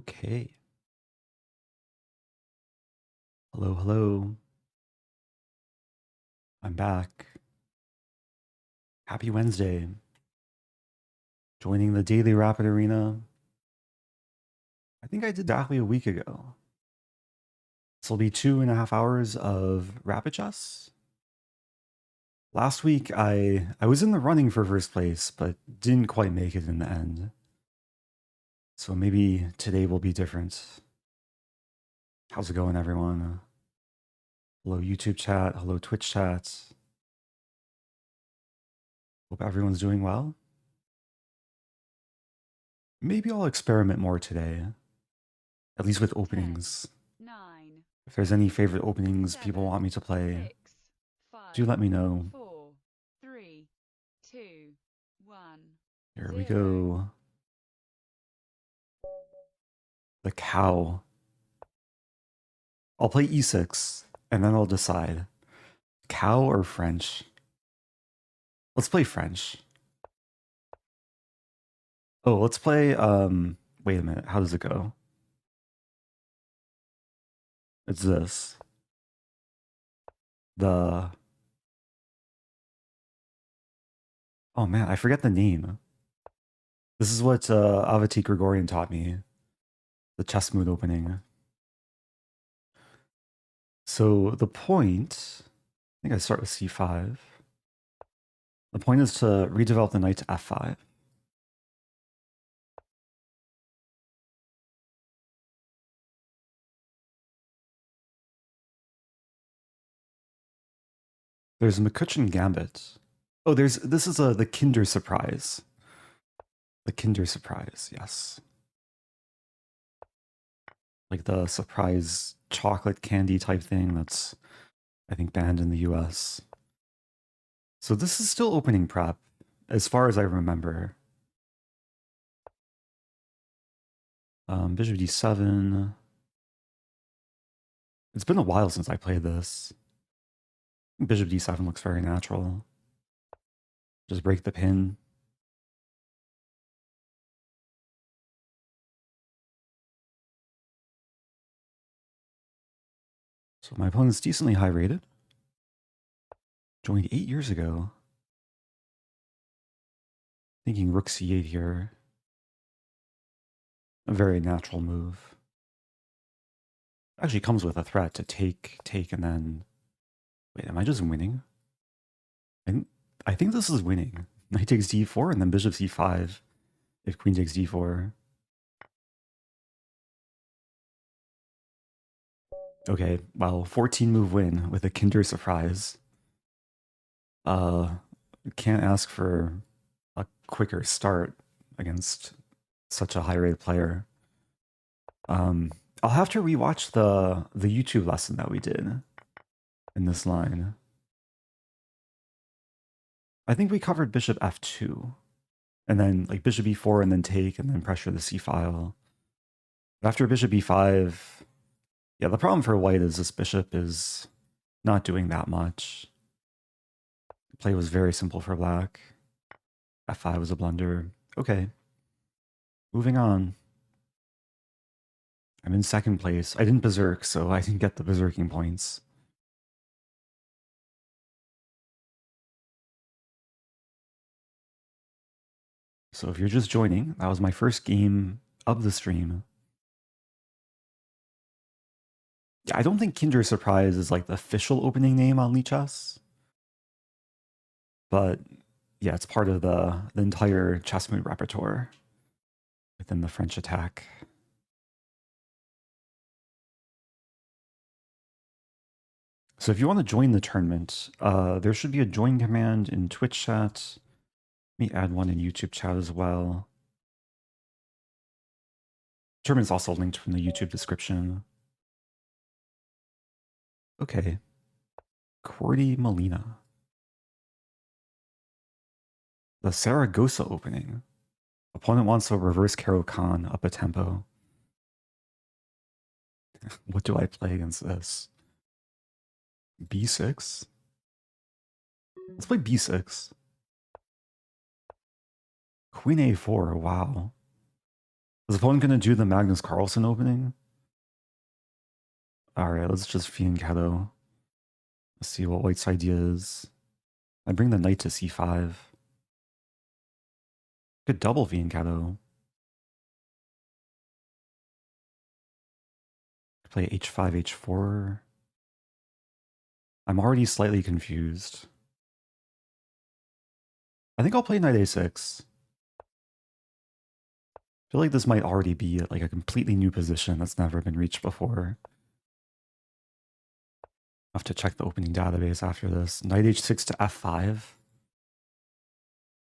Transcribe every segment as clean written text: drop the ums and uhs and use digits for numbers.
Okay. Hello, hello. I'm back. Happy Wednesday. Joining the Daily Rapid Arena. I think I did exactly a week ago. This will be 2.5 hours of rapid chess. Last week, I was in the running for first place, but didn't quite make it in the end. So maybe today will be different. How's it going, everyone? Hello, YouTube chat. Hello, Twitch chat. Hope everyone's doing well. Maybe I'll experiment more today. At least with openings. 10, 9, if there's any favorite openings 7, people want me to play, 6, 5, do let me know. 4, 3, 2, 1. Here we go. The cow. I'll play e6, and then I'll decide. Cow or French? Let's play French. Oh, let's play, wait a minute, how does it go? It's this. Oh man, I forget the name. This is what Avati Gregorian taught me. The chess mood opening. So the point, I think I start with c5. The point is to redevelop the knight to f5. There's McCutcheon Gambit. Oh, this is the Kinder Surprise. The Kinder Surprise, yes. Like the surprise chocolate candy type thing that's, I think, banned in the US. So this is still opening prep, as far as I remember. Bishop d7. It's been a while since I played this. Bishop d7 looks very natural. Just break the pin. So my opponent's decently high rated. Joined 8 years ago. Thinking rook c8 here. A very natural move. Actually comes with a threat to take, and then... Wait, am I just winning? I think this is winning. Knight takes d4 and then bishop c5 if queen takes d4. Okay, well, 14 move win with a Kinder Surprise. Can't ask for a quicker start against such a high-rated player. I'll have to rewatch the YouTube lesson that we did in this line. I think we covered bishop f2, and then like bishop e4, and then take, and then pressure the c file. After bishop e5, yeah, the problem for white is this bishop is not doing that much. The play was very simple for black. f5 was a blunder. Okay, moving on. I'm in second place. I didn't berserk, so I didn't get the berserking points. So if you're just joining, that was my first game of the stream. Yeah, I don't think Kinder Surprise is like the official opening name on LiChess. But yeah, it's part of the entire chess mood repertoire within the French attack. So if you want to join the tournament, there should be a join command in Twitch chat. Let me add one in YouTube chat as well. The tournament's also linked from the YouTube description. Okay. qwertymalina. The Saragossa Opening. Opponent wants a reverse Caro-Kann up a tempo. What do I play against this? b6? Let's play b6. Queen a4, wow. Is opponent going to do the Magnus Carlsen opening? Alright, let's just fianchetto. Let's see what white's idea is. I bring the knight to c5. Good double fianchetto. Play h5, h4. I'm already slightly confused. I think I'll play knight a6. I feel like this might already be like a completely new position that's never been reached before. I'll have to check the opening database after this. Knight h6 to f5.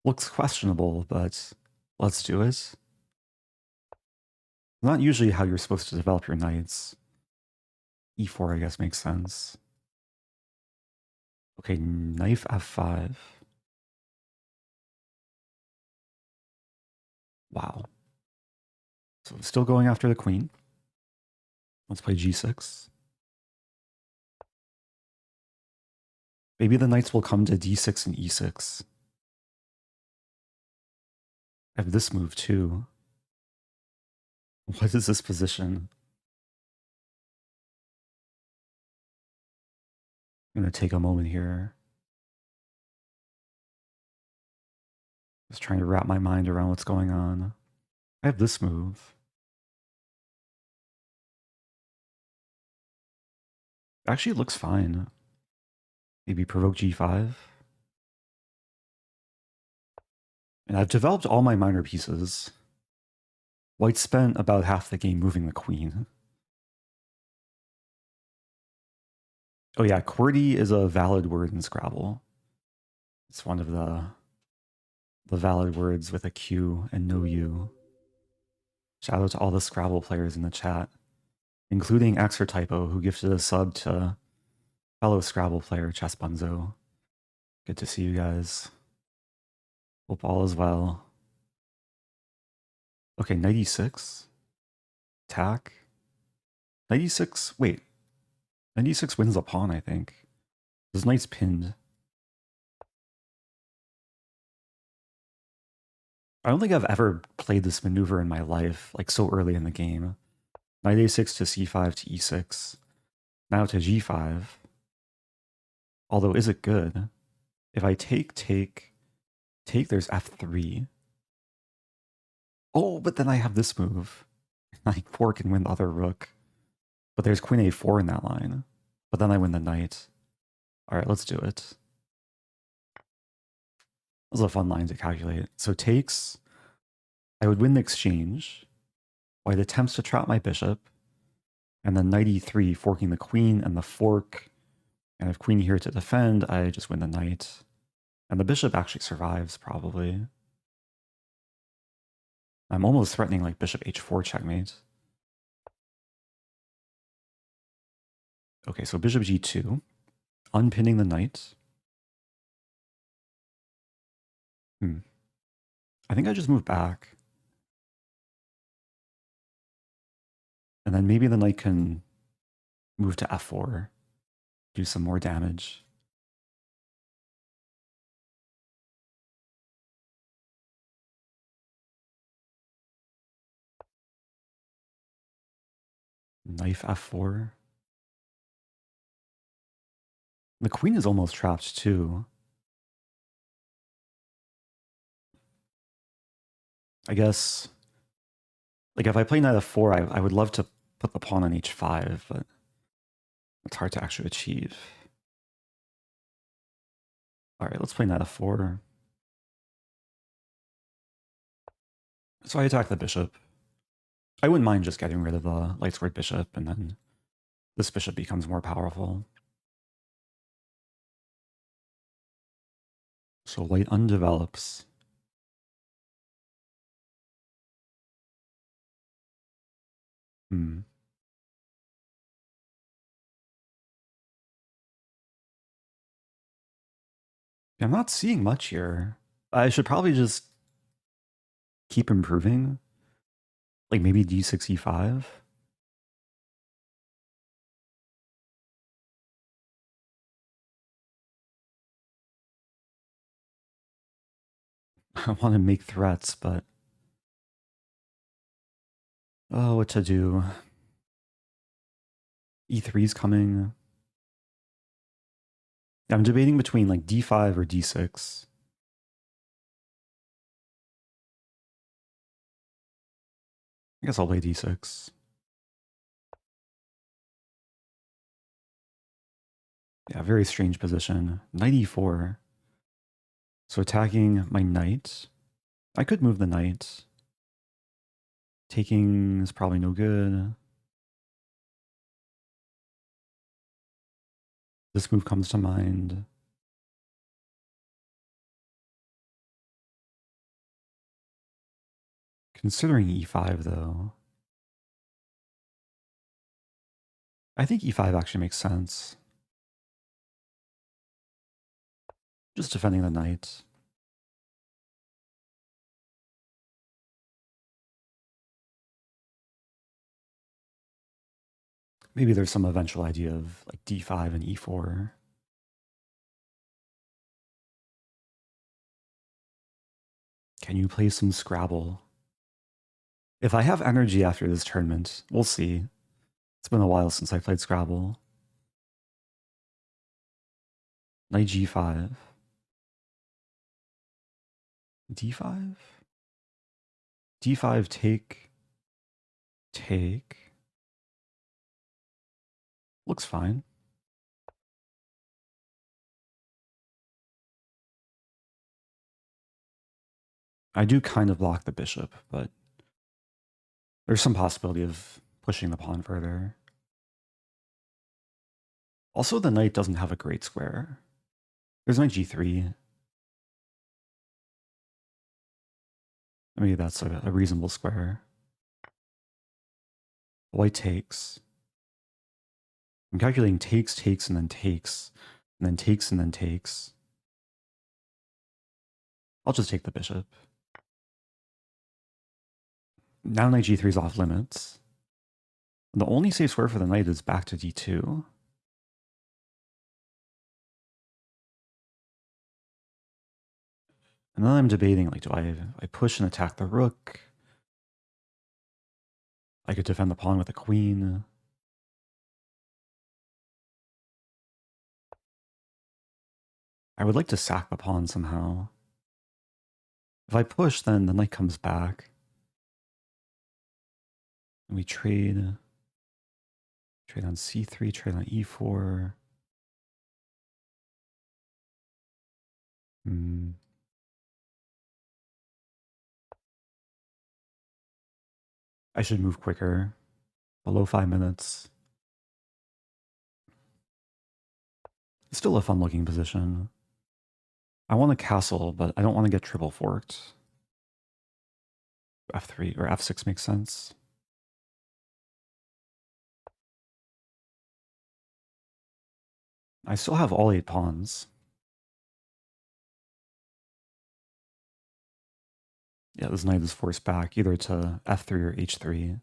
Looks questionable, but let's do it. Not usually how you're supposed to develop your knights. e4, I guess, makes sense. Okay, knight f5. Wow. So still going after the queen. Let's play g6. Maybe the knights will come to d6 and e6. I have this move too. What is this position? I'm going to take a moment here. Just trying to wrap my mind around what's going on. I have this move. Actually, it looks fine. Maybe provoke g5. And I've developed all my minor pieces. White spent about half the game moving the queen. Oh yeah, QWERTY is a valid word in Scrabble. It's one of the valid words with a Q and no U. Shout out to all the Scrabble players in the chat, including Axertypo, who gifted a sub to fellow Scrabble player Chess Bunzo. Good to see you guys. Hope all is well. Okay, knight e6. Attack. Knight e6, wait. Knight e6 wins a pawn, I think. This knight's pinned. I don't think I've ever played this maneuver in my life, like so early in the game. Knight a6 to c5 to e6. Now to g5. Although, is it good? If I take, there's f3. Oh, but then I have this move. Knight 4 can win the other rook. But there's queen a4 in that line. But then I win the knight. Alright, let's do it. This is a fun line to calculate. So takes, I would win the exchange. White attempts to trap my bishop. And then knight e3, forking the queen and the fork. And if queen here to defend, I just win the knight. And the bishop actually survives, probably. I'm almost threatening like bishop h4 checkmate. Okay, so bishop g2. Unpinning the knight. I think I just move back. And then maybe the knight can move to f4. Do some more damage. Knife f4. The queen is almost trapped too. I guess, like if I play knight f4, I would love to put the pawn on h5, but it's hard to actually achieve. All right, let's play knight f4. So I attack the bishop. I wouldn't mind just getting rid of the light squared bishop, and then this bishop becomes more powerful. So white undevelops. I'm not seeing much here. I should probably just keep improving. Like maybe d6, e5. I want to make threats, but Oh, what to do? E3's coming. I'm debating between like D5 or D6. I guess I'll play D6. Yeah, very strange position. Knight E4. So attacking my knight. I could move the knight. Taking is probably no good. This move comes to mind. Considering E5 though. I think E5 actually makes sense. Just defending the knight. Maybe there's some eventual idea of like D5 and E4. Can you play some Scrabble? If I have energy after this tournament, we'll see. It's been a while since I played Scrabble. Knight G5. D5? D5 take. Take. Looks fine. I do kind of block the bishop, but there's some possibility of pushing the pawn further. Also, the knight doesn't have a great square. There's knight G3. Maybe that's a reasonable square. White takes. I'm calculating takes, takes, and then takes, and then takes, and then takes. I'll just take the bishop. Now knight G3 is off limits. The only safe square for the knight is back to D2. And then I'm debating, like, do I push and attack the rook? I could defend the pawn with the queen. I would like to sack the pawn somehow. If I push, then the knight comes back. And we trade. Trade on C3, trade on E4. I should move quicker. Below 5 minutes. It's still a fun looking position. I want a castle, but I don't want to get triple forked. F3 or F6 makes sense. I still have all 8 pawns. Yeah, this knight is forced back either to F3 or H3.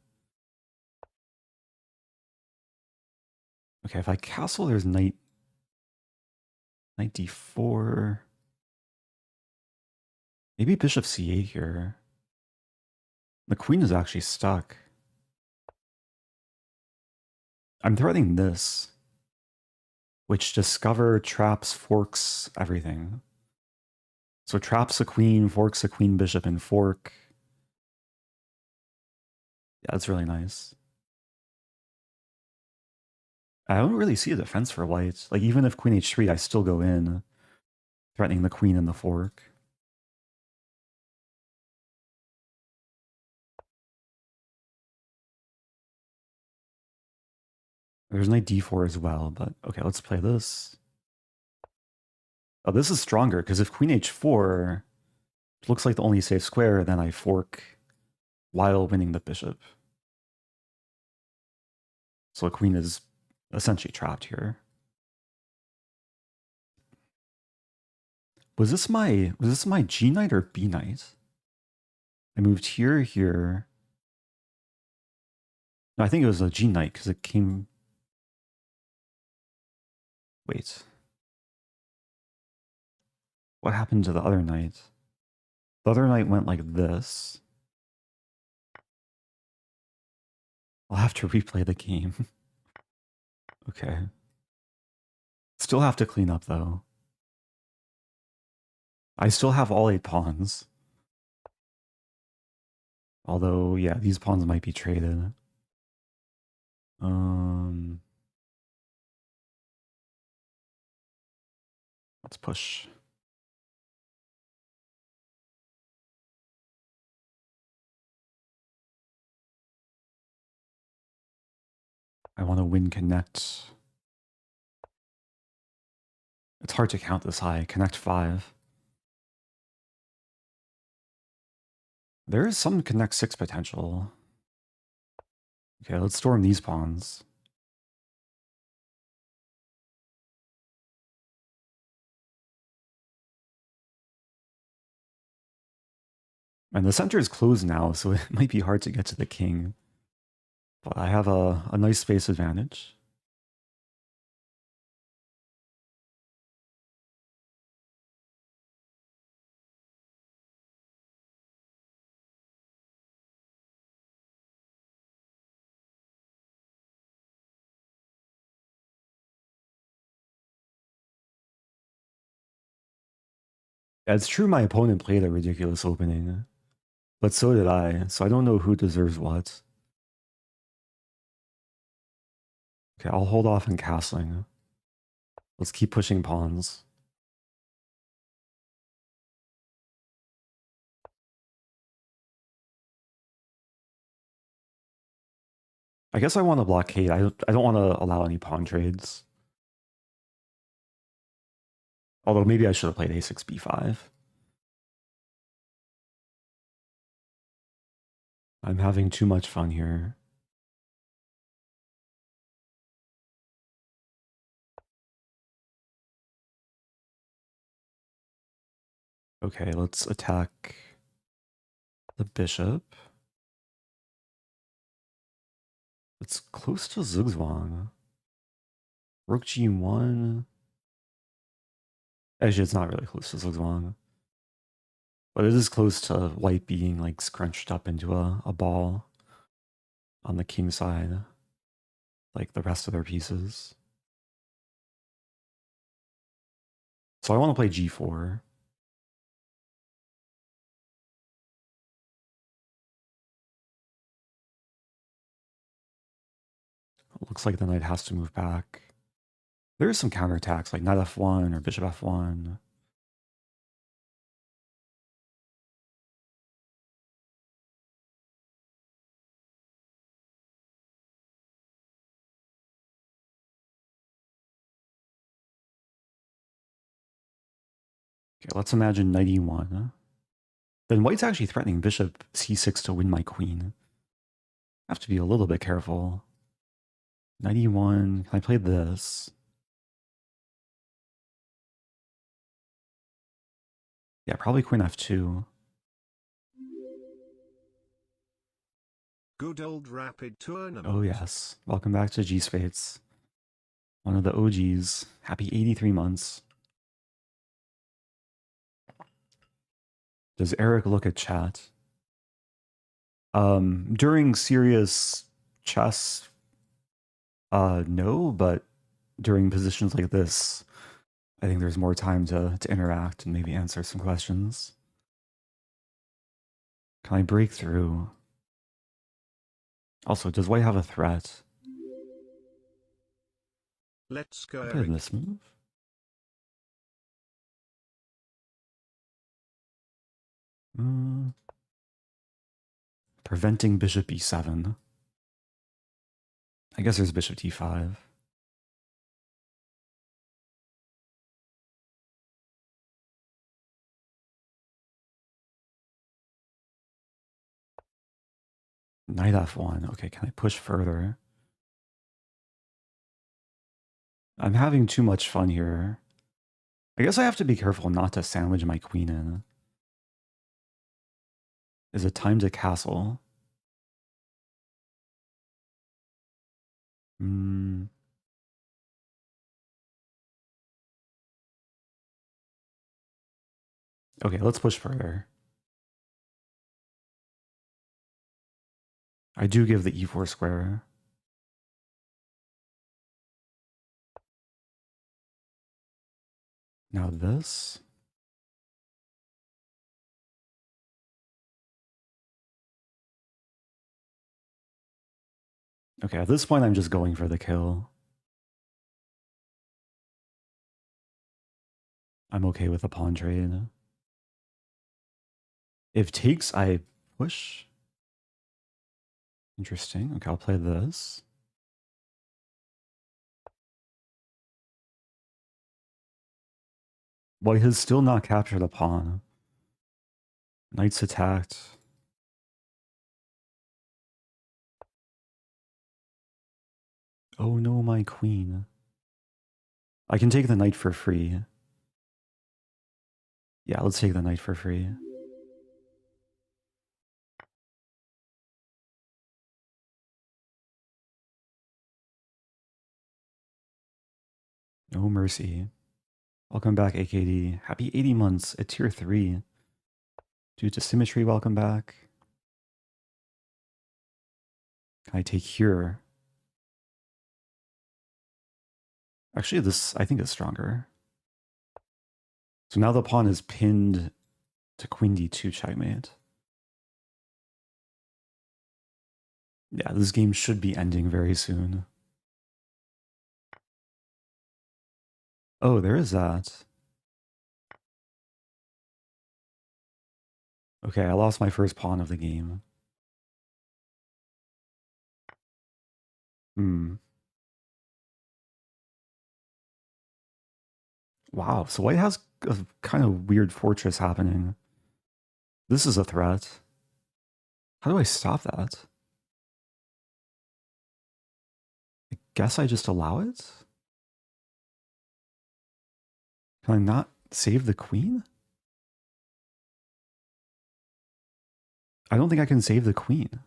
Okay, if I castle, there's knight D4. Maybe bishop C8 here. The queen is actually stuck. I'm threatening this, which discover, traps, forks, everything. So traps a queen, forks a queen, bishop, and fork. Yeah, that's really nice. I don't really see a defense for white. Like, even if queen h3, I still go in, threatening the queen and the fork. There's knight d4 as well, but okay, let's play this. Oh, this is stronger, because if queen h4 looks like the only safe square, then I fork while winning the bishop. So the queen is essentially trapped here. Was this my G knight or B knight? I moved here. No, I think it was a G knight because it came. Wait. What happened to the other knight? The other knight went like this. I'll have to replay the game. Okay. Still have to clean up, though. I still have all 8 pawns. Although, yeah, these pawns might be traded. Let's push. I want to win connect. It's hard to count this high. Connect 5. There is some connect 6 potential. Okay, let's storm these pawns. And the center is closed now, so it might be hard to get to the king. But I have a nice space advantage. Yeah, it's true my opponent played a ridiculous opening, but so did I, so I don't know who deserves what. Okay, I'll hold off on castling. Let's keep pushing pawns. I guess I want to blockade. I don't want to allow any pawn trades. Although maybe I should have played a6, b5. I'm having too much fun here. Okay, let's attack the bishop. It's close to Zugzwang. Rook g1. Actually, it's not really close to Zugzwang. But it is close to white being like scrunched up into a ball on the king side, like the rest of their pieces. So I want to play g4. Looks like the knight has to move back. There is some counterattacks like knight f1 or bishop f1. Okay, let's imagine knight e1. Then white's actually threatening bishop c6 to win my queen. I have to be a little bit careful. Knight e1, can I play this? Yeah, probably queen f2. Good old rapid tournament. Oh yes, welcome back to G Spades. One of the OGs. Happy 83 months. Does Eric look at chat? During serious chess, no, but during positions like this, I think there's more time to interact and maybe answer some questions. Can I break through? Also, does white have a threat? Let's go, Eric. This move? Preventing bishop e7. I guess there's bishop d5. Knight f1. Okay, can I push further? I'm having too much fun here. I guess I have to be careful not to sandwich my queen in. Is it time to castle? Okay, let's push further. I do give the e4 square. Now this. Okay, at this point I'm just going for the kill. I'm okay with a pawn trade. If takes, I push. Interesting. Okay, I'll play this. White has still not captured a pawn. Knight's attacked. Oh no, my queen. I can take the knight for free. Yeah, let's take the knight for free. No mercy. Welcome back, AKD. Happy 80 months at tier 3. Due to symmetry, welcome back. Can I take here? Actually, this, I think, is stronger. So now the pawn is pinned to queen d2 checkmate. Yeah, this game should be ending very soon. Oh, there is that. Okay, I lost my first pawn of the game. Wow, so white has a kind of weird fortress happening. This is a threat. How do I stop that? I guess I just allow it? Can I not save the queen? I don't think I can save the queen.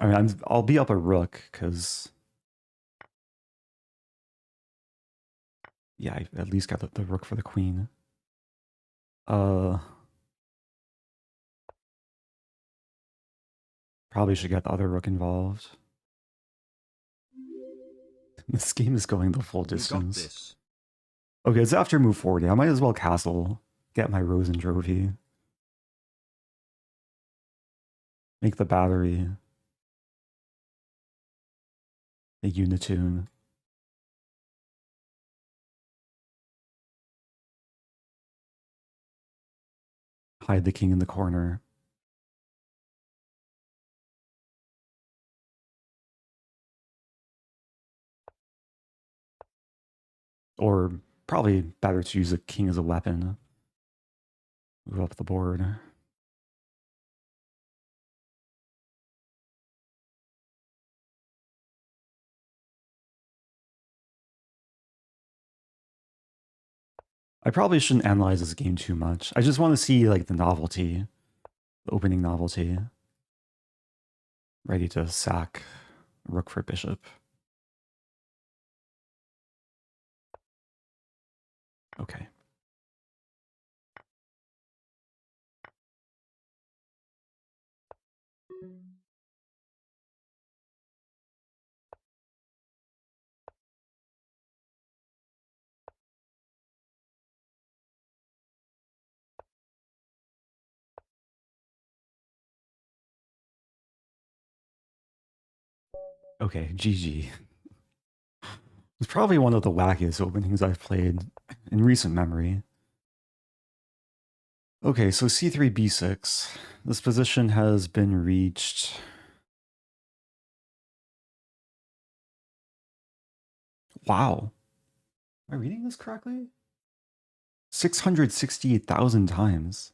I mean, I'll be up a rook, because... Yeah, I at least got the rook for the queen. Probably should get the other rook involved. This game is going the full distance. Okay, it's after move 40. I might as well castle, get my Rosen trophy. Make the battery a unitune. Hide the king in the corner. Or probably better to use a king as a weapon. Move up the board. I probably shouldn't analyze this game too much. I just want to see like the novelty, the opening novelty. Ready to sack rook for bishop. Okay. Okay, GG. It's probably one of the wackiest openings I've played in recent memory. Okay, so c3, b6. This position has been reached. Wow. Am I reading this correctly? 668,000 times.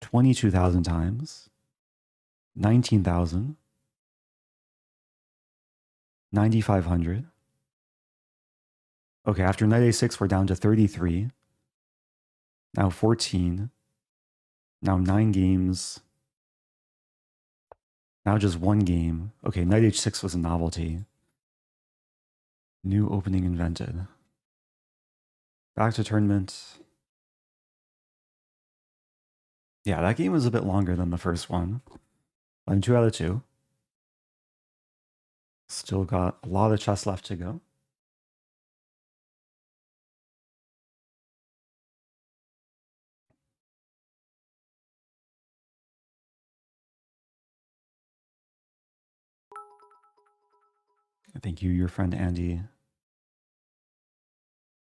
22,000 times. 19,000. 9,500. Okay, after knight a6, we're down to 33. Now 14. Now 9 games. Now just 1 game. Okay, knight h6 was a novelty. New opening invented. Back to tournament. Yeah, that game was a bit longer than the first one. I'm 2 out of 2. Still got a lot of chess left to go. Thank you, your friend Andy.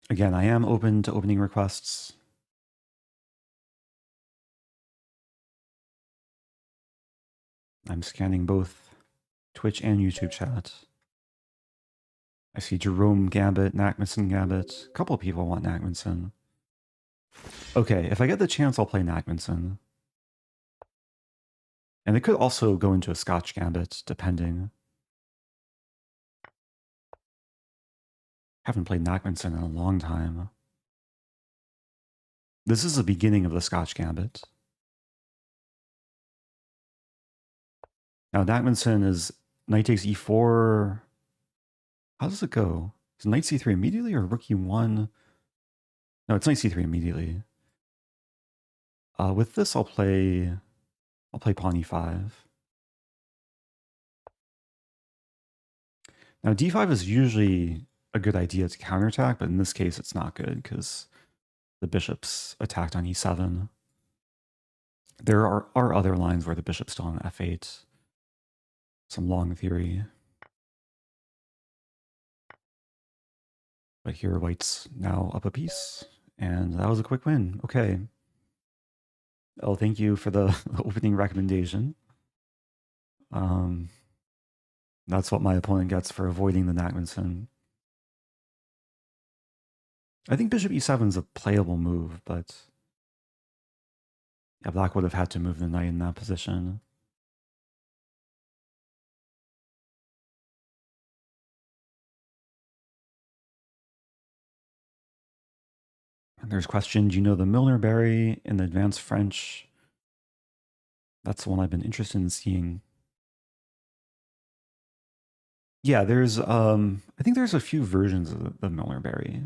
Again, I am open to opening requests. I'm scanning both Twitch and YouTube chat. I see Jerome Gambit, Nackmanson Gambit. A couple of people want Nackmanson. Okay, if I get the chance, I'll play Nackmanson. And it could also go into a Scotch Gambit, depending. Haven't played Nackmanson in a long time. This is the beginning of the Scotch Gambit. Now, Nackmanson is knight takes e4. How does it go? Is knight c3 immediately or rook e1? No, it's knight c3 immediately. With this, I'll play pawn e5. Now, d5 is usually a good idea to counterattack, but in this case, it's not good because the bishop's attacked on e7. There are other lines where the bishop's still on f8. Some long theory. But here, white's now up a piece, and that was a quick win. Okay. Oh, thank you for the opening recommendation. That's what my opponent gets for avoiding the Nackmanson. I think bishop e7 is a playable move, but yeah, black would have had to move the knight in that position. And there's a question, do you know the Milner-Berry in the advanced French? That's the one I've been interested in seeing. Yeah, there's I think there's a few versions of the Milner-Berry.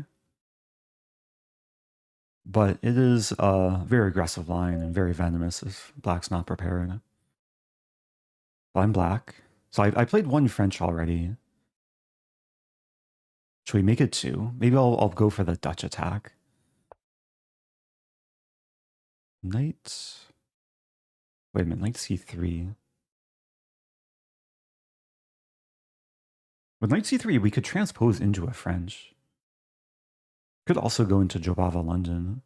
But it is a very aggressive line and very venomous if black's not prepared. But I'm black. So I played one French already. Should we make it 2? Maybe I'll go for the Dutch attack. Knight. Wait a minute, knight c3. With knight c3, we could transpose into a French. Could also go into Jobava London.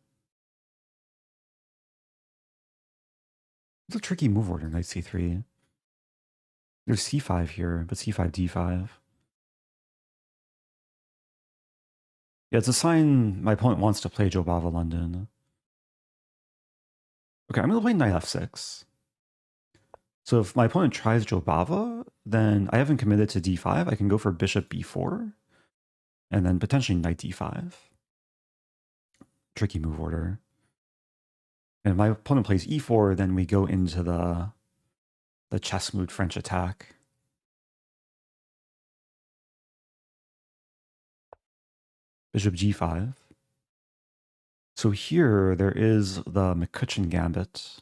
It's a tricky move order, knight c3. There's c5 here, but c5, d5. Yeah, it's a sign my opponent wants to play Jobava London. Okay, I'm going to play knight f6. So if my opponent tries Jobava, then I haven't committed to d5. I can go for bishop b4, and then potentially knight d5. Tricky move order. And if my opponent plays e4, then we go into the chess mood French attack. Bishop g5. So here there is the McCutcheon Gambit,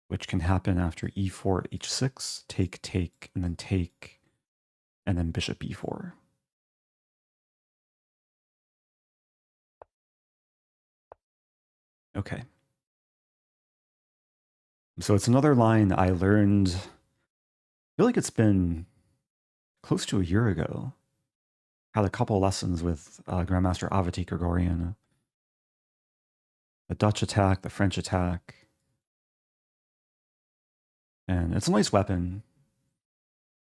which can happen after e4, h6, take, and then bishop b4. Okay. So it's another line I learned, I feel like it's been close to a year ago. Had a couple lessons with Grandmaster Avati Gregorian. The Dutch attack, the French attack. And it's a nice weapon.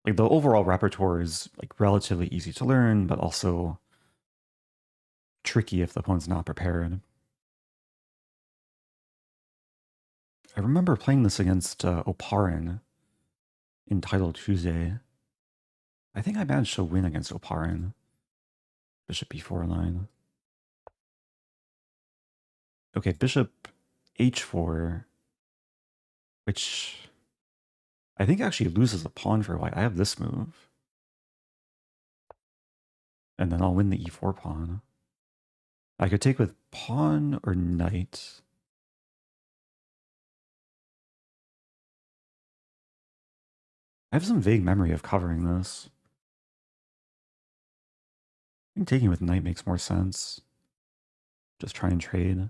Like the overall repertoire is like relatively easy to learn, but also tricky if the opponent's not prepared. I remember playing this against Oparin in Title Tuesday. I think I managed to win against Oparin. Bishop b4 line. Okay, bishop h4, which I think actually loses a pawn for white. I have this move. And then I'll win the e4 pawn. I could take with pawn or knight. I have some vague memory of covering this. I think taking with knight makes more sense. Just try and trade.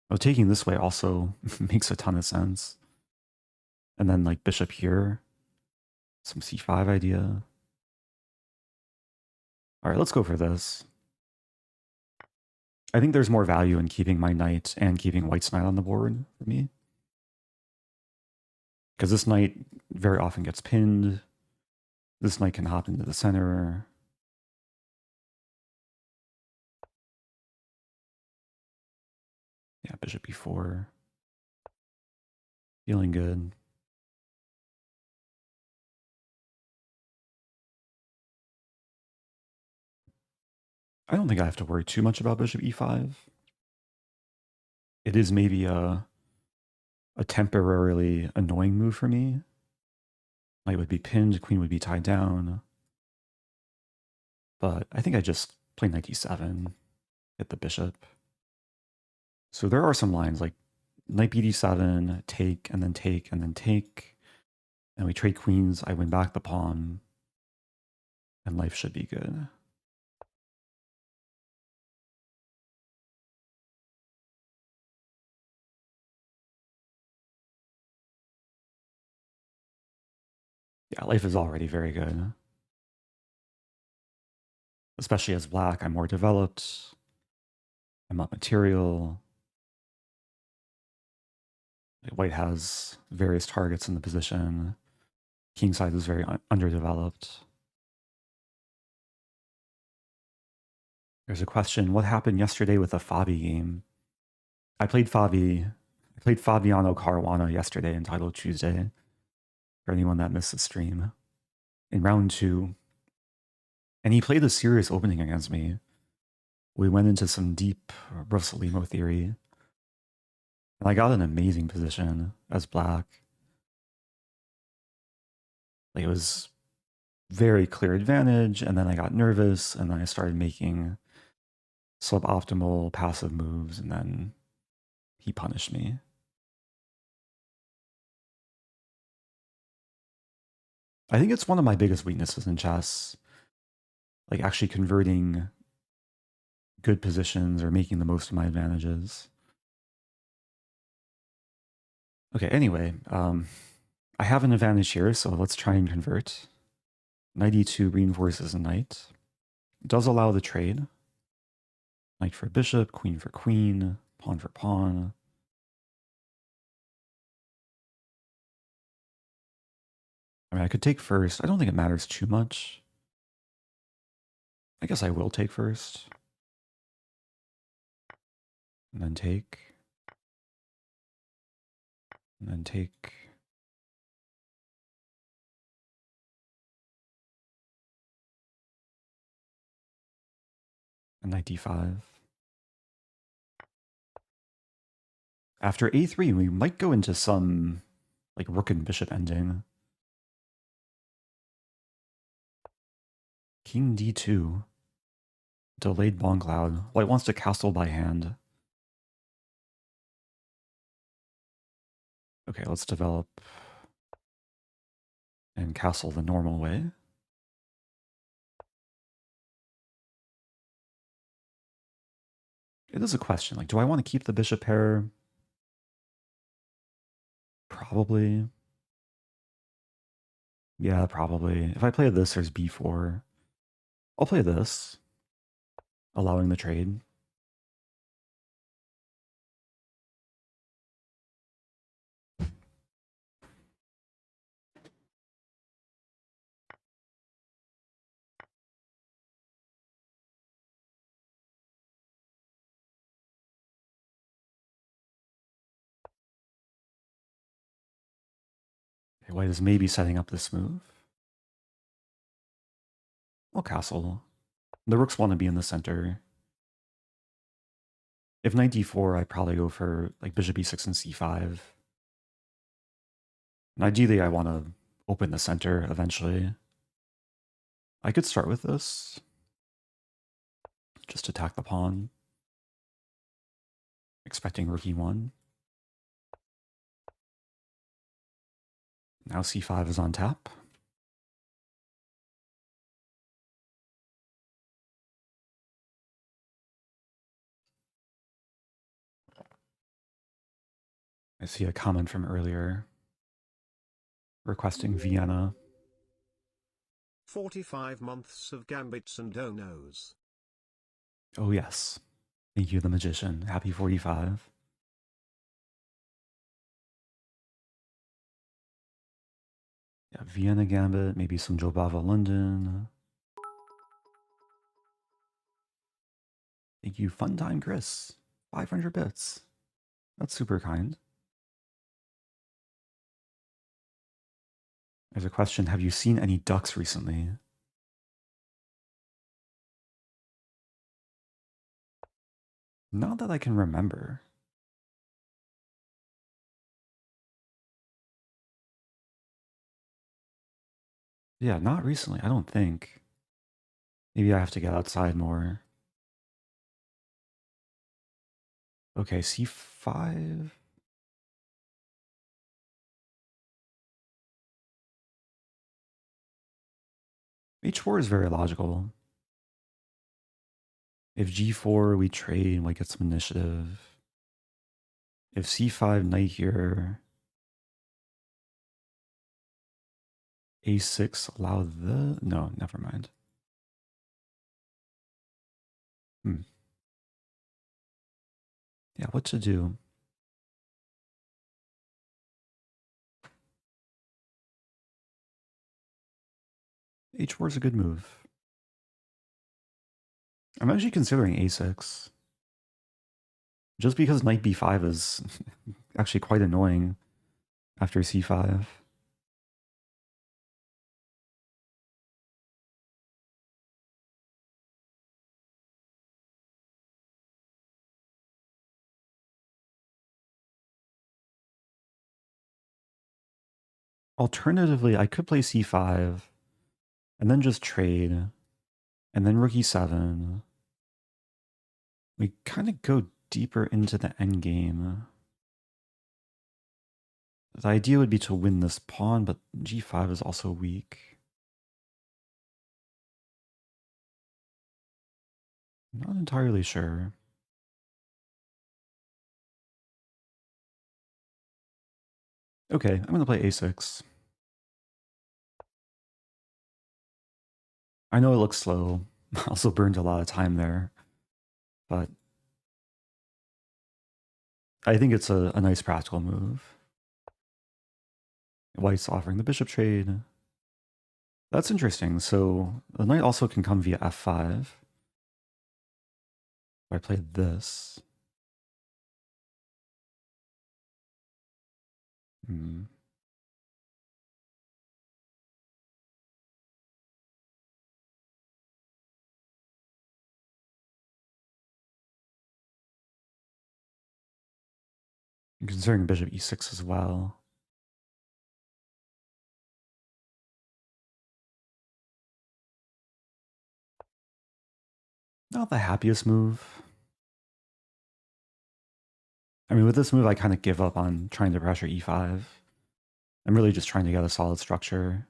Oh, taking this way also makes a ton of sense. And then like bishop here. Some c5 idea. All right, let's go for this. I think there's more value in keeping my knight and keeping white's knight on the board for me. Because this knight very often gets pinned. This knight can hop into the center. Yeah, bishop e4. Feeling good. I don't think I have to worry too much about bishop e5. It is maybe a temporarily annoying move for me. Knight would be pinned, queen would be tied down. But I think I just play knight d7, hit the bishop. So there are some lines like knight bd7, take, and then take, and then take. And we trade queens, I win back the pawn. And life should be good. Yeah, life is already very good. Especially as black, I'm more developed. I'm up material. White has various targets in the position. King side is very underdeveloped. There's a question, what happened yesterday with the Fabi game? I played Fabiano Caruana yesterday in Title Tuesday, for anyone that missed the stream. In round 2, and he played a serious opening against me. We went into some deep Brusselimo theory. And I got an amazing position as black. Like, it was very clear advantage, and then I got nervous, and then I started making suboptimal passive moves, and then he punished me. I think it's one of my biggest weaknesses in chess. Like, actually converting good positions or making the most of my advantages. Okay, anyway, I have an advantage here, so let's try and convert. Knight e2 reinforces a knight. Does allow the trade. Knight for bishop, queen for queen, pawn for pawn. I mean, I could take first. I don't think it matters too much. I guess I will take first. And then take. And then take. And knight d5. After a3, we might go into some like rook and bishop ending. King d2. Delayed Bon Cloud. White wants to castle by hand. Okay, let's develop and castle the normal way. It is a question, like, do I want to keep the bishop pair? Probably. Yeah, probably. If I play this, there's b4. I'll play this, allowing the trade. Okay, white is maybe setting up this move. I'll castle. The rooks want to be in the center. If knight d4, I'd probably go for like bishop e6 and c5. And ideally, I want to open the center eventually. I could start with this. Just attack the pawn. Expecting rook e1. Now c5 is on tap. I see a comment from earlier requesting Vienna. 45 months of gambits and donos. Oh yes. Thank you, the magician. Happy 45. Yeah, Vienna Gambit, maybe some Jobava London. Thank you, Funtime Chris. 500 bits. That's super kind. There's a question, have you seen any ducks recently? Not that I can remember. Yeah, not recently, I don't think. Maybe I have to get outside more. Okay, c5. h4 is very logical. If g4, we trade and we get some initiative. If c5, knight here. a6, allow the... No, never mind. Yeah, what to do? h4 is a good move. I'm actually considering a6. Just because knight b5 is actually quite annoying after c5. Alternatively, I could play c5 and then just trade and then rook e7. We kind of go deeper into the endgame. The idea would be to win this pawn, but g5 is also weak. Not entirely sure. Okay, I'm going to play a6. I know it looks slow. I also burned a lot of time there. But I think it's a nice practical move. White's offering the bishop trade. That's interesting. So the knight also can come via f5. If I played this. Hmm. I'm considering bishop e6 as well. Not the happiest move. I mean, with this move, I kind of give up on trying to pressure e5. I'm really just trying to get a solid structure.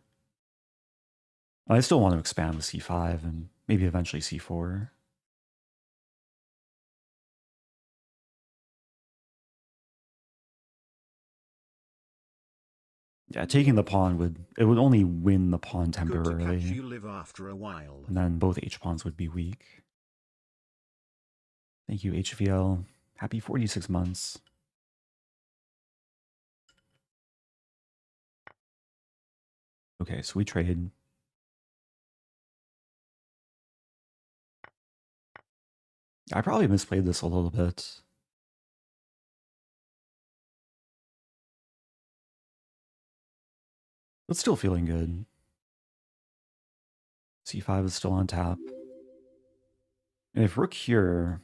I still want to expand with c5 and maybe eventually c4. Yeah, taking the pawn would only win the pawn temporarily. Good to catch you live after a while. And then both h-pawns would be weak. Thank you, HVL. Happy 46 months. Okay, so we trade. I probably misplayed this a little bit. But still feeling good. c5 is still on tap. And if rook here,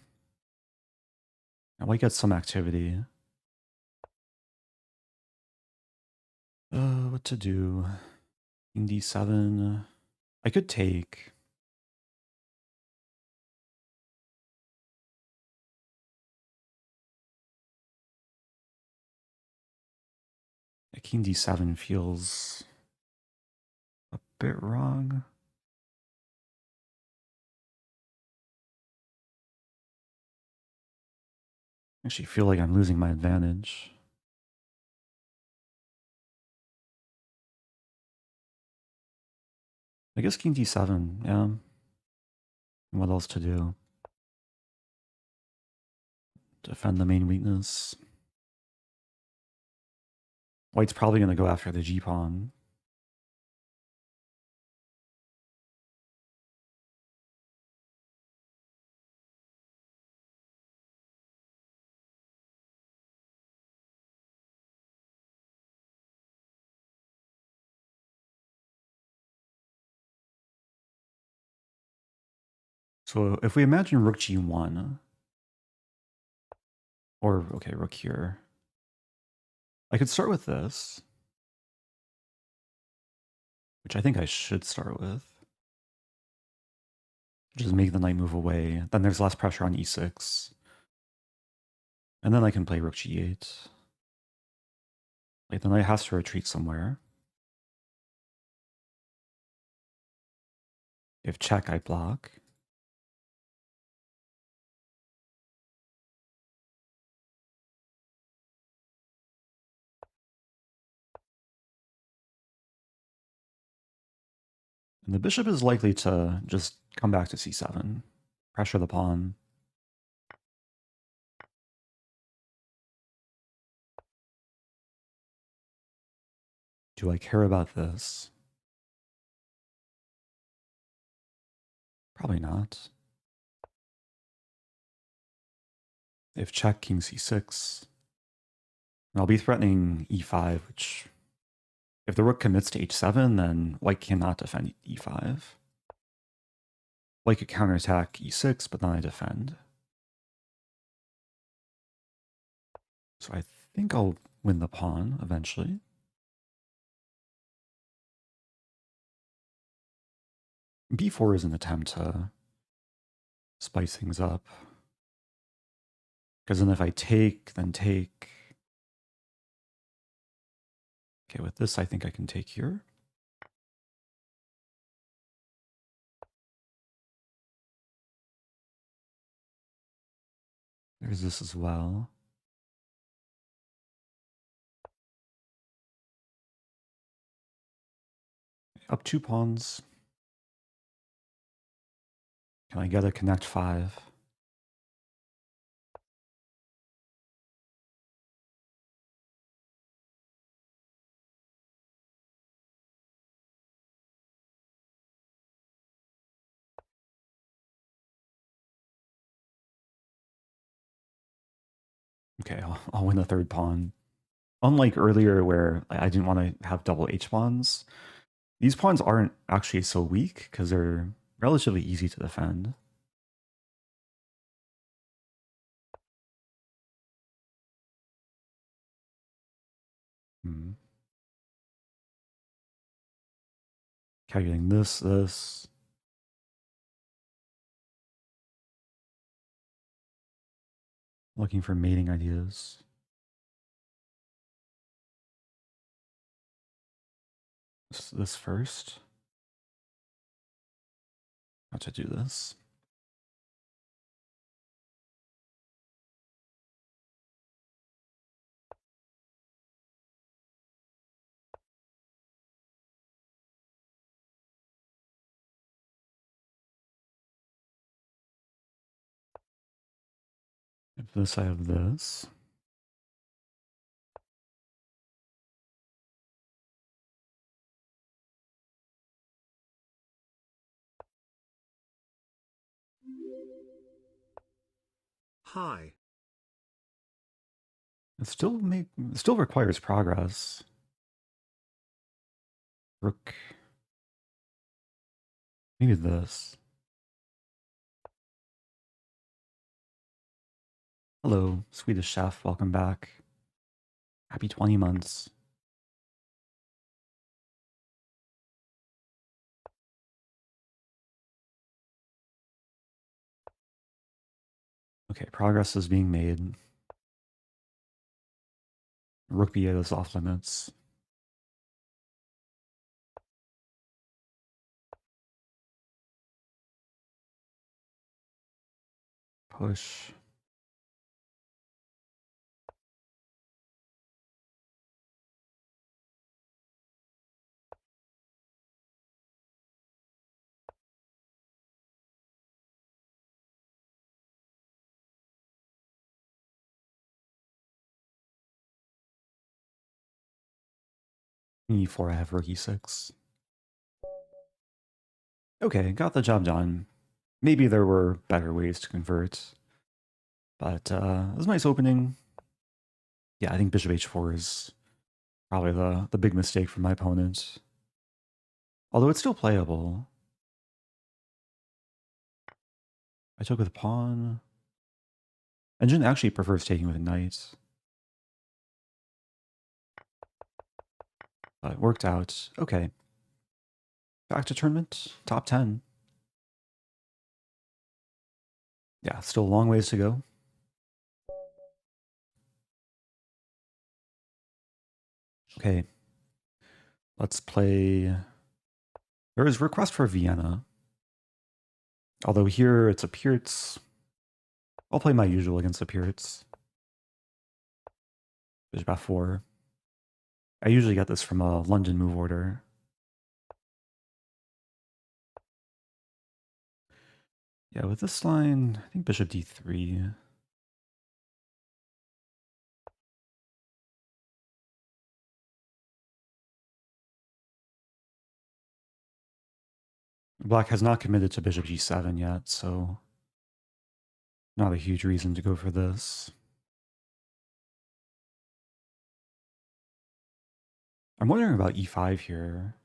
I might get some activity. What to do? King d7. I could take. King d7 feels a bit wrong. I actually feel like I'm losing my advantage. I guess king d7, yeah. What else to do? Defend the main weakness. White's probably going to go after the g-pawn. So if we imagine rook g1, or, okay, rook here, I could start with this, which I think I should start with. Just make the knight move away. Then there's less pressure on e6. And then I can play rook g8. Like, the knight has to retreat somewhere. If check, I block. And the bishop is likely to just come back to c7, pressure the pawn. Do I care about this? Probably not. If check, king c6, and I'll be threatening e5, which, if the rook commits to h7, then white cannot defend e5. White could counterattack e6, but then I defend. So I think I'll win the pawn eventually. b4 is an attempt to spice things up. Because then if I take, then take. Okay, with this, I think I can take here. There's this as well. Up 2 pawns. Can I get a connect 5? Okay, I'll win the third pawn. Unlike earlier where I didn't want to have double h-pawns, these pawns aren't actually so weak because they're relatively easy to defend. Calculating this. Looking for mating ideas. This first. How to do this. If this, I have this. Hi. It still requires progress. Rook. Maybe this. Hello, Swedish chef. Welcome back. Happy 20 months. Okay, progress is being made. Rook b8 is off limits. Push. e4, I have rook e6. Okay, got the job done. Maybe there were better ways to convert. But it was a nice opening. Yeah, I think bishop h4 is probably the big mistake from my opponent. Although it's still playable. I took with a pawn. And Jin actually prefers taking with a knight. But it worked out. Okay. Back to tournament. Top 10. Yeah, still a long ways to go. Okay. Let's play... There is request for Vienna. Although here it's a Pirc. I'll play my usual against the Pirc. Bishop f4. I usually get this from a London move order. Yeah, with this line, I think bishop d3. Black has not committed to bishop g7 yet, so not a huge reason to go for this. I'm wondering about e5 here.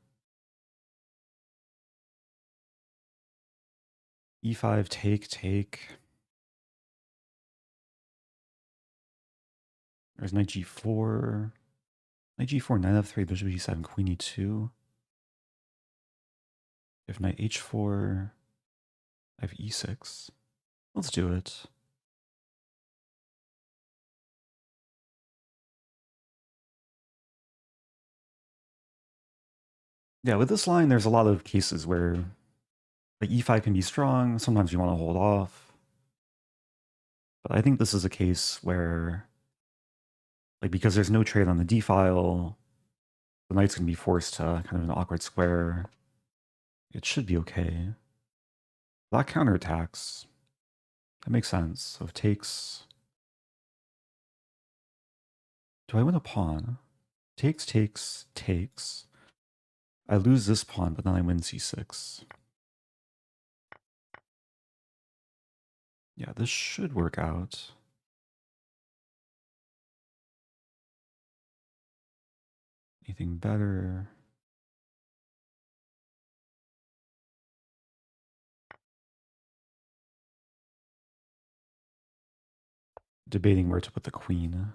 e5, take. There's knight g4. Knight g4, knight f3, bishop g7, queen e2. If knight h4, I have e6. Let's do it. Yeah, with this line, there's a lot of cases where like e5 can be strong. Sometimes you want to hold off. But I think this is a case where, like, because there's no trade on the d file, the knight's going to be forced to kind of an awkward square. It should be okay. Black counterattacks. That makes sense. So it takes... Do I win a pawn? Takes. I lose this pawn, but then I win c6. Yeah, this should work out. Anything better? Debating where to put the queen.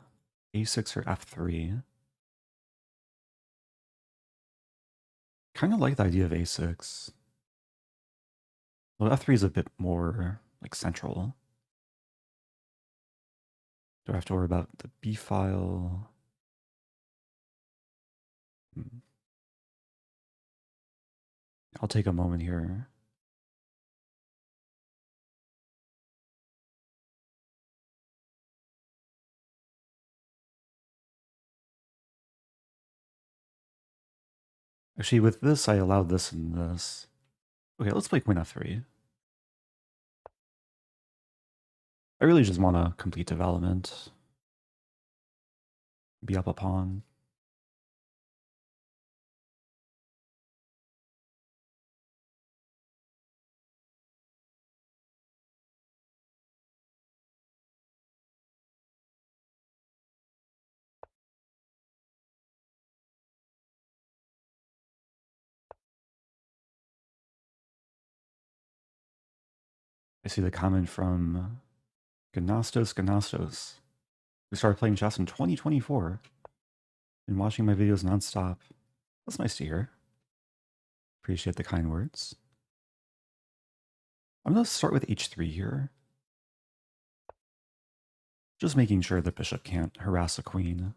a6 or f3. Kind of like the idea of a6. Well, f3 is a bit more like central. Do I have to worry about the b file? I'll take a moment here. Actually, with this, I allowed this and this. Okay, let's play queen f3. I really just want to complete development. Be up a pawn. I see the comment from Ganastos, who started playing chess in 2024 and watching my videos nonstop. That's nice to hear. Appreciate the kind words. I'm going to start with h3 here. Just making sure the bishop can't harass the queen.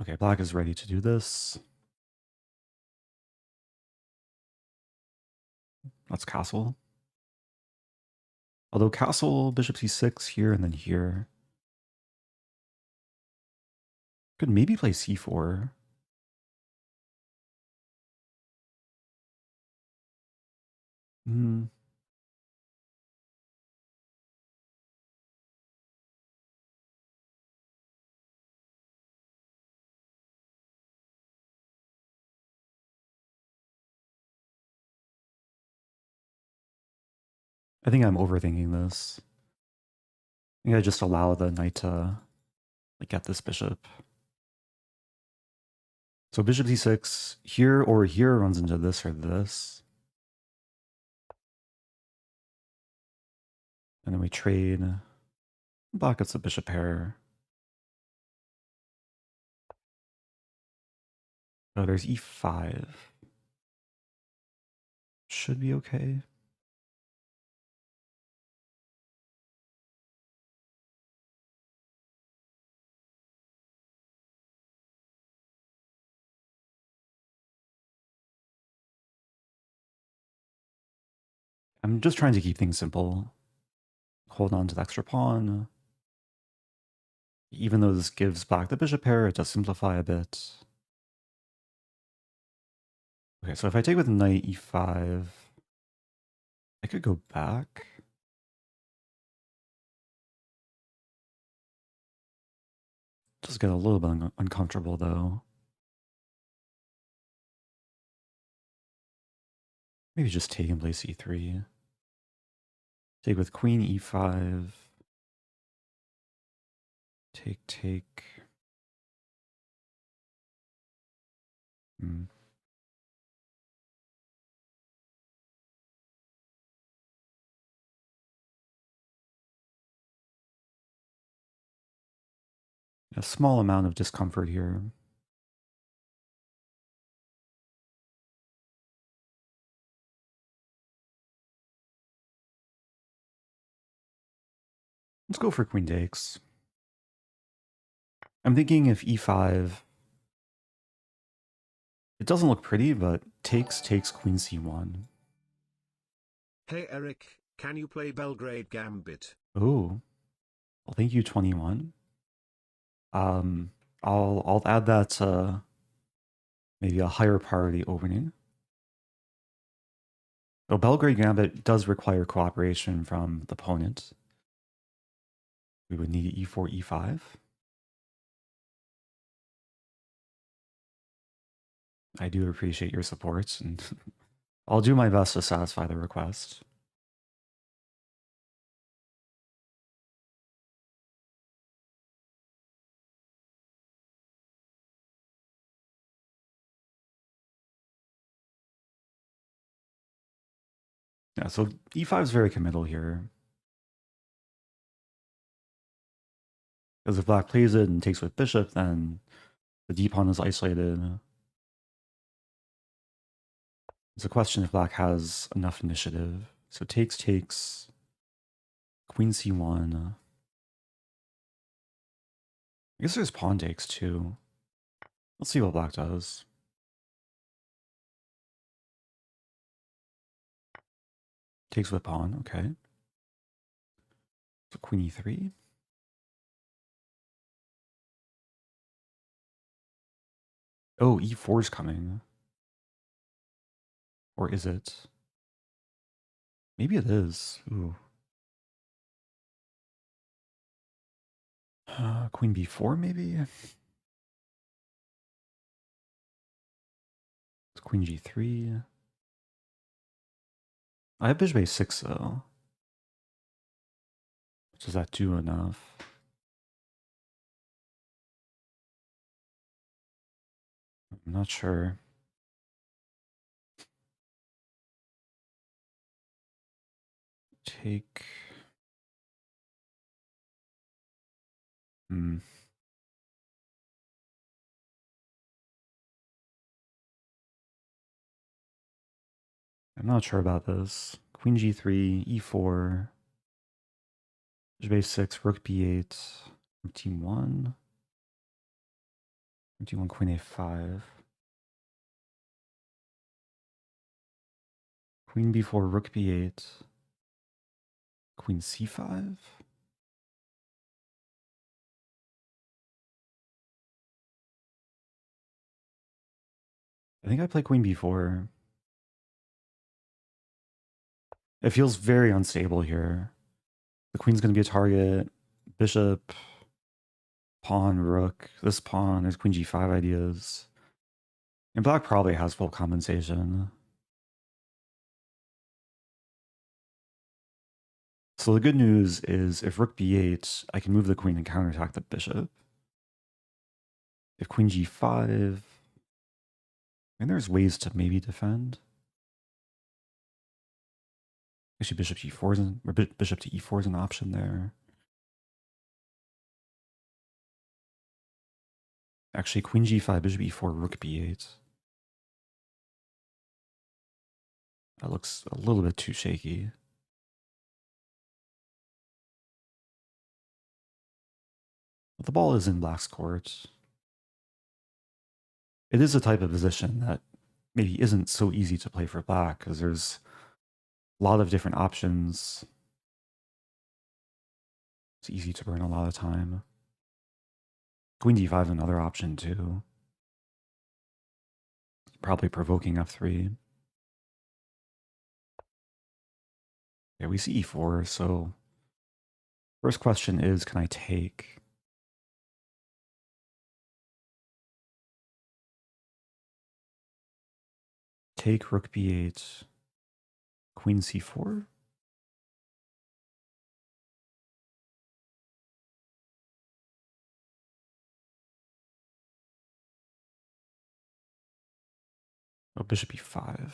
Okay, black is ready to do this. Let's castle. Although castle, bishop c6 here and then here. Could maybe play c4. Hmm. I think I'm overthinking this. I think I just allow the knight to like get this bishop. So bishop c6 here or here runs into this or this. And then we trade. Black gets the bishop pair. Oh, there's e5. Should be okay. I'm just trying to keep things simple. Hold on to the extra pawn. Even though this gives black the bishop pair, it does simplify a bit. Okay, so if I take with knight e5, I could go back. Just get a little bit uncomfortable though. Maybe just take and play c3. Take with queen e5. Take. Hmm. A small amount of discomfort here. Let's go for queen takes. I'm thinking if e5, it doesn't look pretty, but takes queen c1. Hey Eric, can you play Belgrade Gambit? Oh, well, thank you, 21. I'll add that to maybe a higher priority opening. So Belgrade Gambit does require cooperation from the opponent. We would need e4, e5. I do appreciate your support, and I'll do my best to satisfy the request. Yeah, so e5 is very committal here. Because if black plays it and takes with bishop, then the d pawn is isolated. It's a question if black has enough initiative. So takes, queen c1. I guess there's pawn takes too. Let's see what black does. Takes with pawn, okay. So queen e3. Oh, e4 is coming. Or is it? Maybe it is. Ooh. Queen b4 maybe? It's queen g3. I have bishop a6 though. Does that do enough? I'm not sure. Take. Hmm. I'm not sure about this. Queen g3, e4. Bishop a6, rook b8, rook t1, rook t1, queen a5, queen b4, rook b8, queen c5. I think I play queen b4. It feels very unstable here. The queen's going to be a target. Bishop, pawn, rook. This pawn, there's queen g5 ideas. And black probably has full compensation. So the good news is if rook b8, I can move the queen and counterattack the bishop. If queen g5, and there's ways to maybe defend. Actually, bishop g4 is or bishop to e4 is an option there. Actually, queen g5, bishop e4, rook b8. That looks a little bit too shaky. But the ball is in black's court. It is a type of position that maybe isn't so easy to play for black because there's a lot of different options. It's easy to burn a lot of time. Queen d5 another option too. Probably provoking f3. Yeah, we see e4, so first question is, can I take? Take rook b8, queen c4? Oh, bishop e5.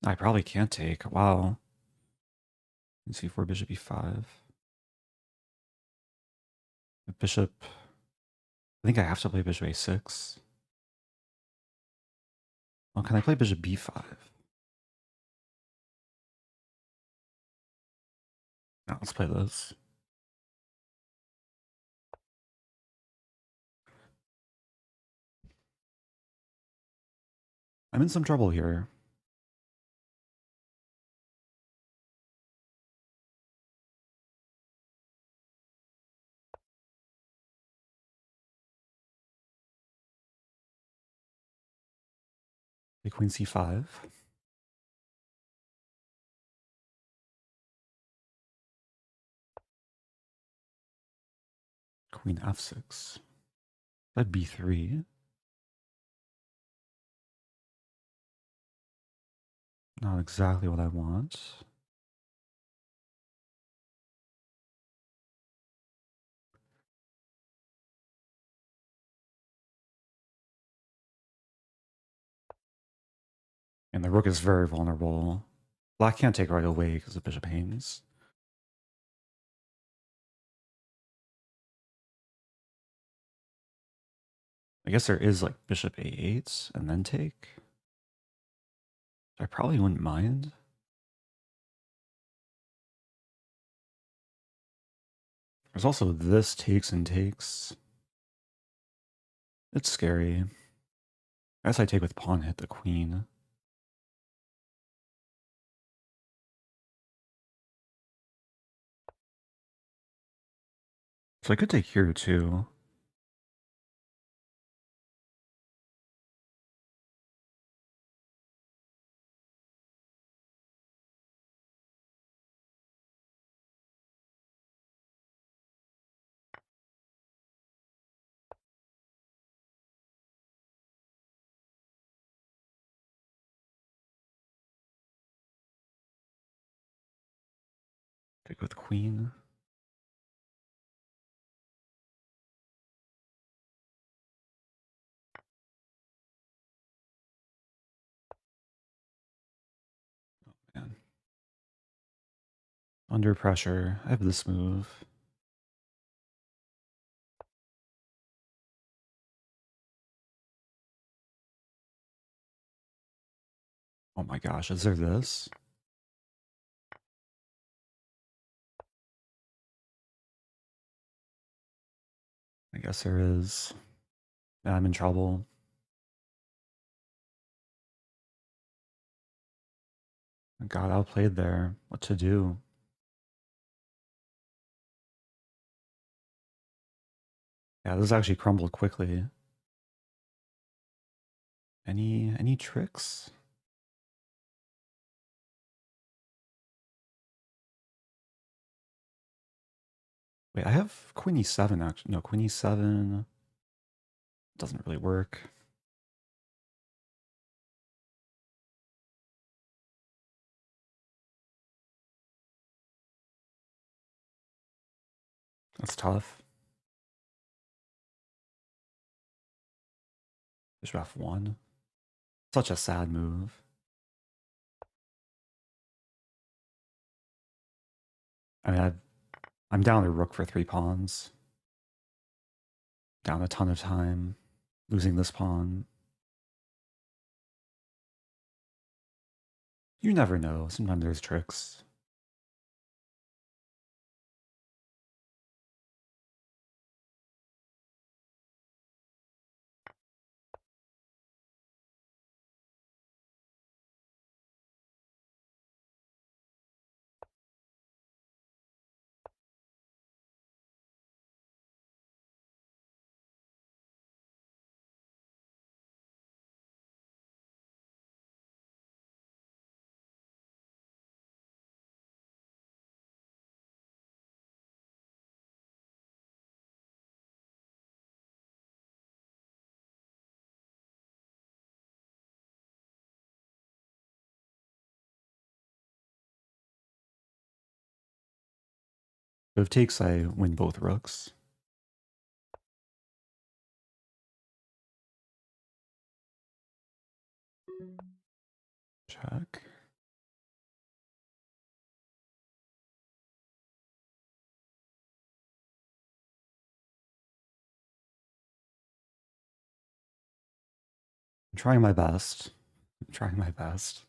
I probably can't take. Wow. c4, bishop e5. Bishop. I think I have to play bishop a6. Well, can I play bishop b5? No, let's play this. I'm in some trouble here. Queen c5. Queen f6. That b3. Not exactly what I want. And the rook is very vulnerable. Black can't take right away because of bishop hangs. I guess there is like bishop a8 and then take. I probably wouldn't mind. There's also this takes and takes. It's scary. I guess I take with pawn hit the queen. So I could take here too. Take with queen. Oh man. Under pressure. I have this move. Oh my gosh, is there this? I guess there is. Yeah, I'm in trouble. I got outplayed there. What to do? Yeah, this actually crumbled quickly. Any tricks? Wait, I have queen e7 actually. No, queen e7 doesn't really work. That's tough. Bishop f1. Such a sad move. I mean, I'm down a rook for 3 pawns. Down a ton of time. Losing this pawn. You never know. Sometimes there's tricks. So if takes, I win both rooks. Check. I'm trying my best. I'm trying my best.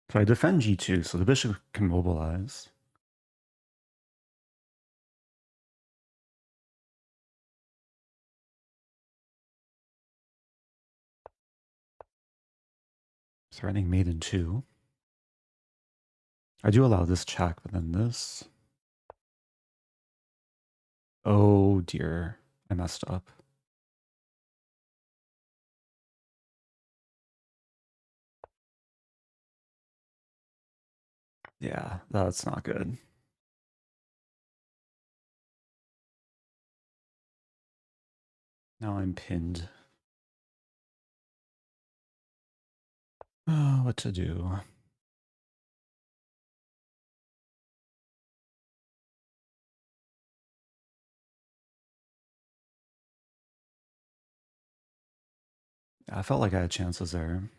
So I defend g2, so the bishop can mobilize. Threatening mate in 2. I do allow this check, but then this. Oh dear, I messed up. Yeah, that's not good. Now I'm pinned. Oh, what to do? I felt like I had chances there.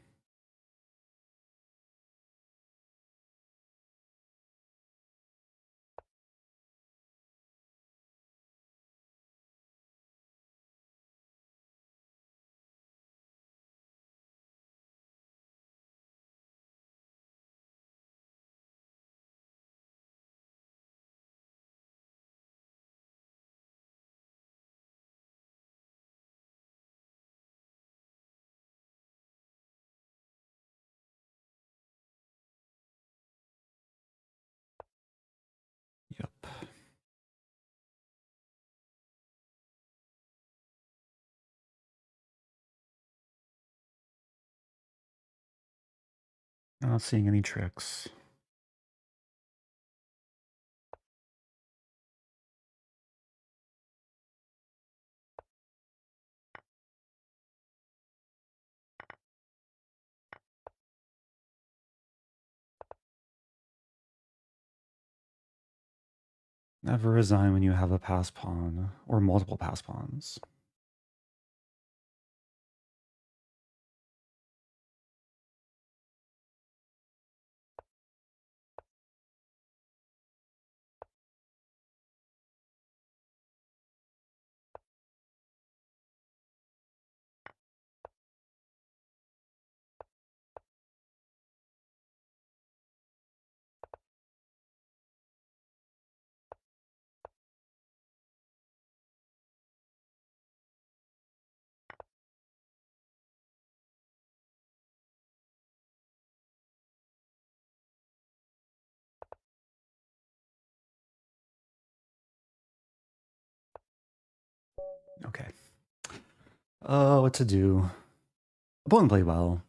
Yep. Not seeing any tricks. Never resign when you have a pass pawn or multiple pass pawns. Okay. What to do? Opponent played well.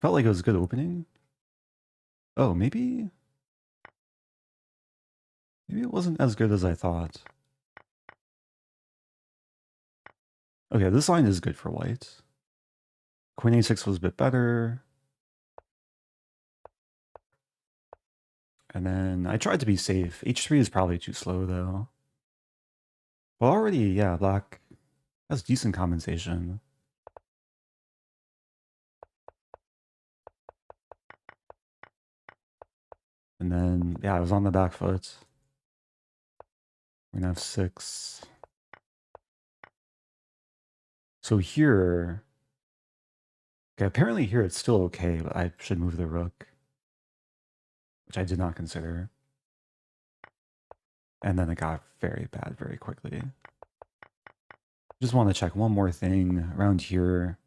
Felt like it was a good opening. Oh, maybe it wasn't as good as I thought. Okay, this line is good for white. Queen a6 was a bit better. And then I tried to be safe. h3 is probably too slow, though. Well, already, yeah, black has decent compensation. And then, yeah, I was on the back foot. We're gonna have 6. So here, okay, apparently here it's still okay, but I should move the rook, which I did not consider. And then it got very bad very quickly. Just want to check one more thing around here.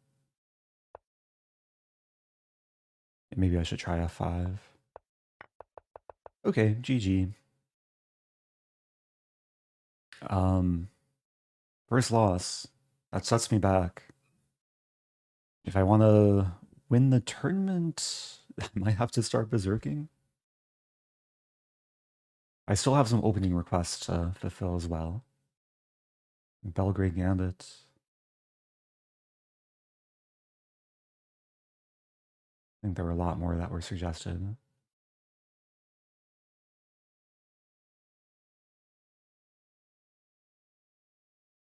Maybe I should try f5. Okay, GG. First loss. That sets me back. If I want to win the tournament, I might have to start berserking. I still have some opening requests to fulfill as well. Belgrade Gambit. I think there were a lot more that were suggested.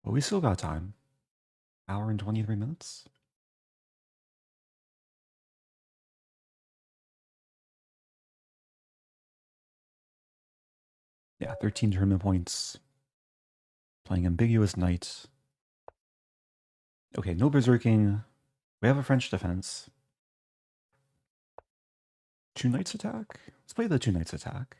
But we still got time. Hour and 23 minutes. Yeah, 13 tournament points. Playing AmbiguousKnight. Okay, no berserking. We have a French defense. 2 knights attack? Let's play the 2 knights attack.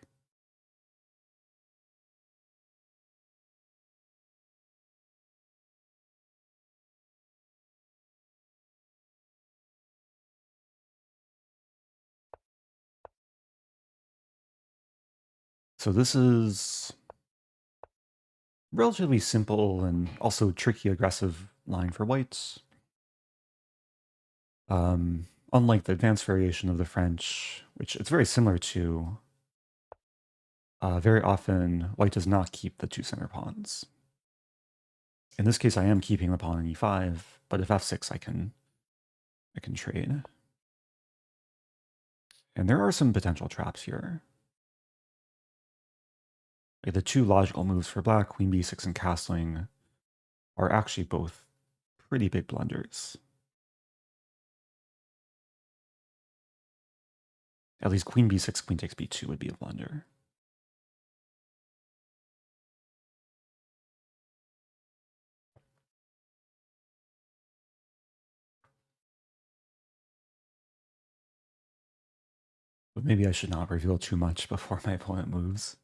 So this is relatively simple and also tricky aggressive line for whites. Unlike the advanced variation of the French, which it's very similar to, very often white does not keep the 2 center pawns. In this case, I am keeping the pawn on e5, but if f6, I can trade. And there are some potential traps here. Like the 2 logical moves for black, queen b6 and castling, are actually both pretty big blunders. At least queen b6, queen takes b2 would be a blunder. But maybe I should not reveal too much before my opponent moves.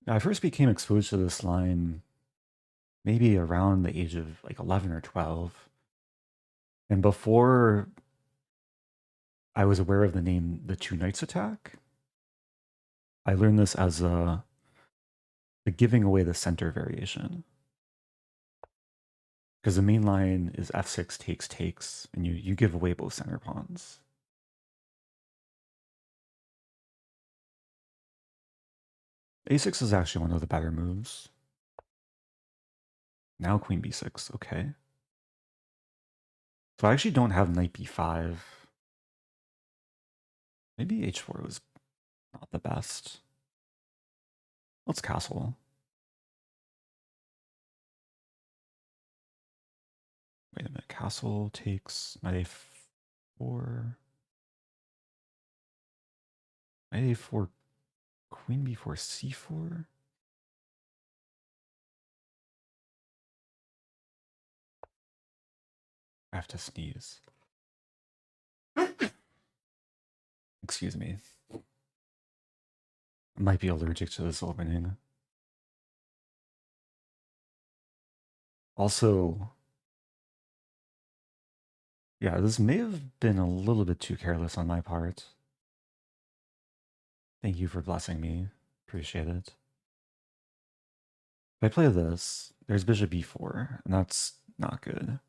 Now, I first became exposed to this line maybe around the age of like 11 or 12. And before I was aware of the name the 2 knights attack, I learned this as the giving away the center variation. Because the main line is f6 takes, and you give away both center pawns. a6 is actually one of the better moves. Now queen b6, okay. So I actually don't have knight b5. Maybe h4 was not the best. Let's castle. Wait a minute, castle takes knight a4. Knight a4, queen b4, c4. I have to sneeze. Excuse me. might be allergic to this opening. Also, yeah, this may have been a little bit too careless on my part. Thank you for blessing me. Appreciate it. If I play this, there's bishop b4, and that's not good.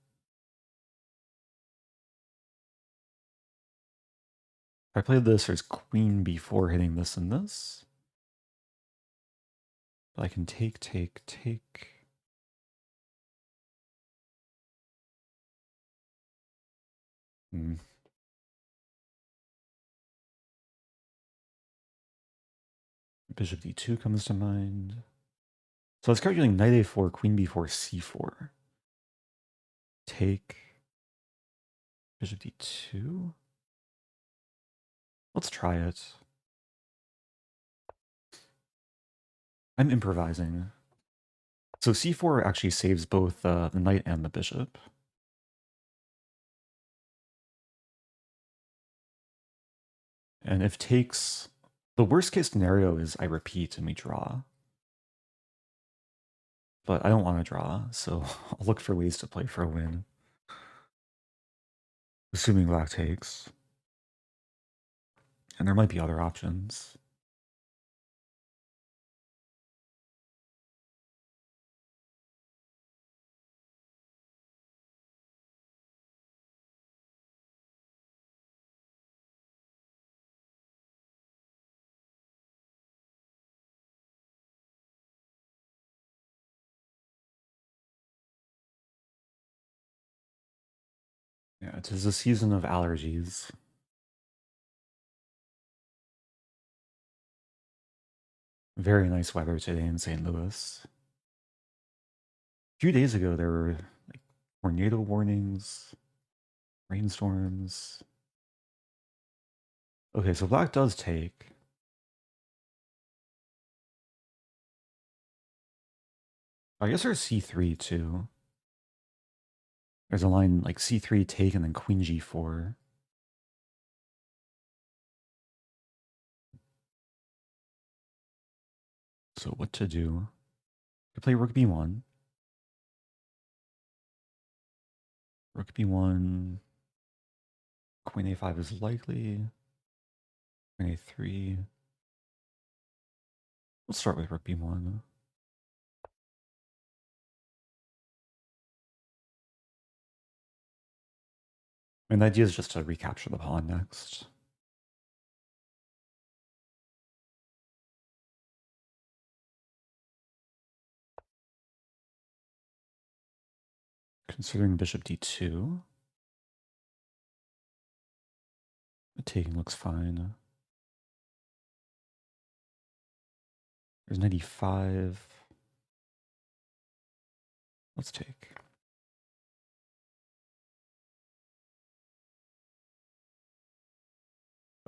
If I play this, there's queen b4 hitting this and this. But I can take. Bishop d2 comes to mind. So let's start using knight a4, queen b4, c4. Take. Bishop d2. Let's try it. I'm improvising. So c4 actually saves both the knight and the bishop. And if takes, the worst case scenario is I repeat and we draw. But I don't want to draw, so I'll look for ways to play for a win. Assuming black takes. And there might be other options. Yeah, it is a season of allergies. Very nice weather today in St. Louis. A few days ago, there were like tornado warnings, rainstorms. Okay, so black does take. I guess there's c3 too. There's a line like c3 take and then queen g4. So what to do? Could play rook b1. Rook b1. Queen a5 is likely. Queen a3. Let's start with rook b1. And the idea is just to recapture the pawn next. Considering bishop d2. The taking looks fine. There's knight e5. Let's take.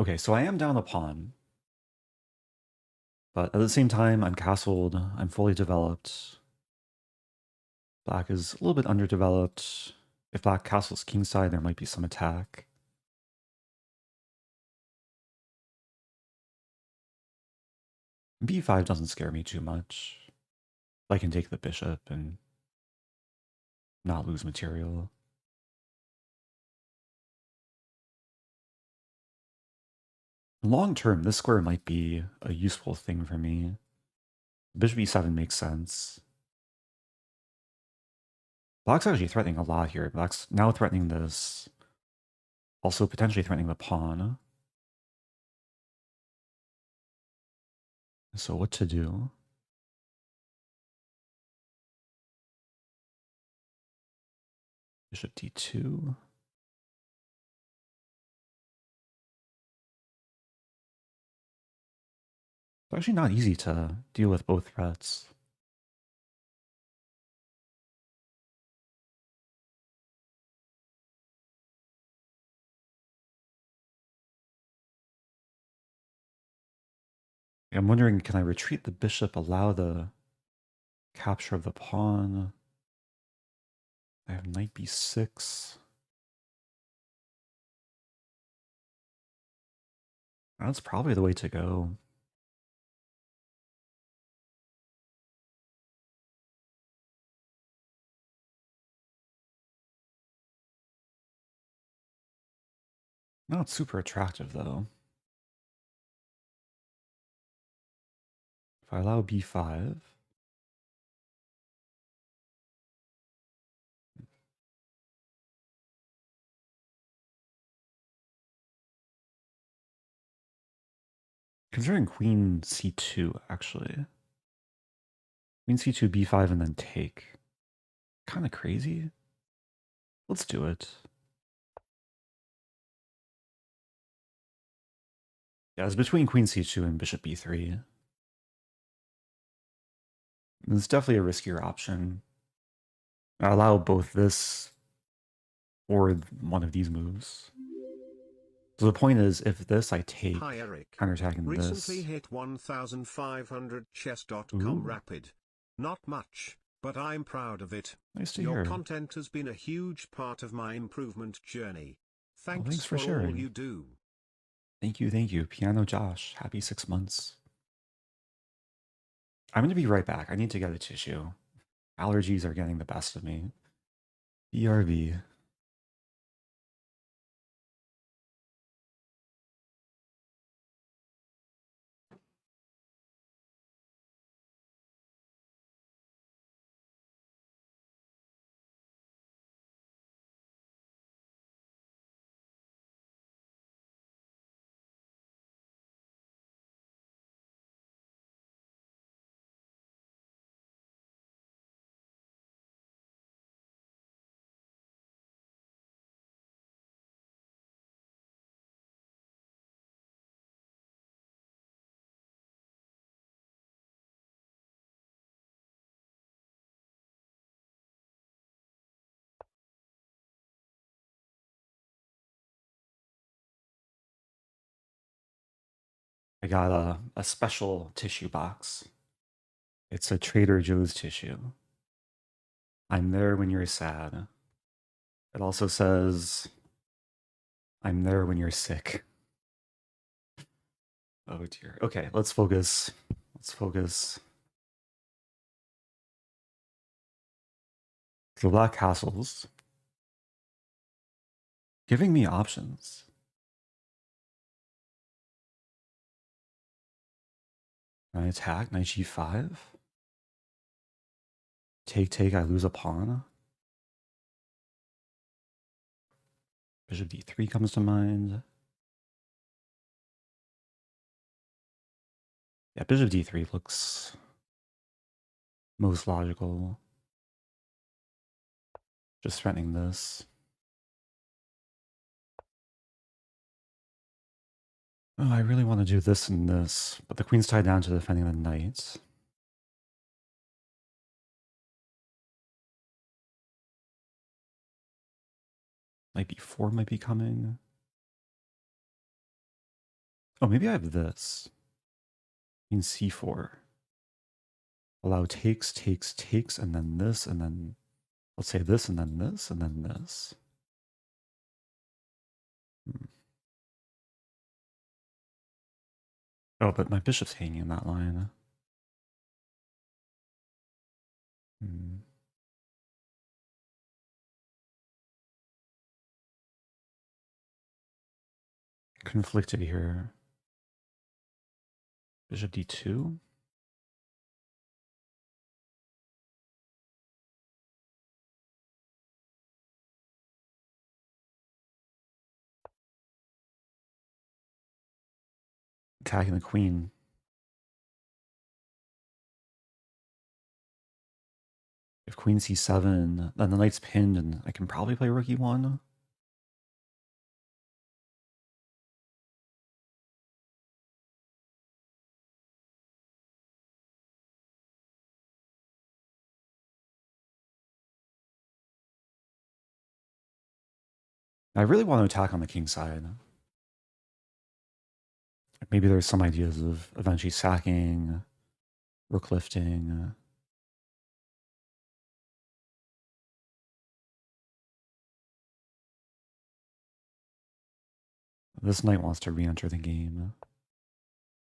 Okay, so I am down a pawn. But at the same time, I'm castled. I'm fully developed. Black is a little bit underdeveloped. If black castles kingside, there might be some attack. b5 doesn't scare me too much. I can take the bishop and not lose material. Long term, this square might be a useful thing for me. Bishop e7 makes sense. Black's actually threatening a lot here. Black's now threatening this. Also potentially threatening the pawn. So what to do? Bishop d2. It's actually not easy to deal with both threats. I'm wondering, can I retreat the bishop, allow the capture of the pawn? I have knight b6. That's probably the way to go. Not super attractive, though. If I allow b5... Considering queen c2, actually. Queen c2, b5, and then take. Kind of crazy. Let's do it. Yeah, it's between queen c2 and bishop b3. It's definitely a riskier option. I allow both this or one of these moves. So the point is, if this I take, Hi Eric. counterattacking Recently this. hit 1500 chess.com rapid. Not much, but I'm proud of it. Nice to Your hear. content has been a huge part of my improvement journey. Thanks, thanks for for sharing. all you do. Thank you, thank you. Piano Josh, happy 6 months. I'm going to be right back. I need to get a tissue. Allergies are getting the best of me. BRB. I got a special tissue box. It's a Trader Joe's tissue. I'm there when you're sad. It also says, I'm there when you're sick. Oh dear. Okay, let's focus. Let's focus. The black castles. Giving me options. I attack, knight g5. Take, I lose a pawn. Bishop d3 comes to mind. Yeah, bishop d3 looks most logical. Just threatening this. Oh, I really want to do this and this, but the queen's tied down to defending the knight. Knight b4 might be coming. Oh, maybe I have this. Queen c4. Allow takes, and then this, and then let's say this, and then this, and then this. Oh, but my bishop's hanging in that line. Conflicted here. Bishop d2. Attacking the queen. If queen c7, then the knight's pinned and I can probably play rook e1. I really want to attack on the king side. Maybe there's some ideas of eventually sacking, rook lifting. This knight wants to re-enter the game.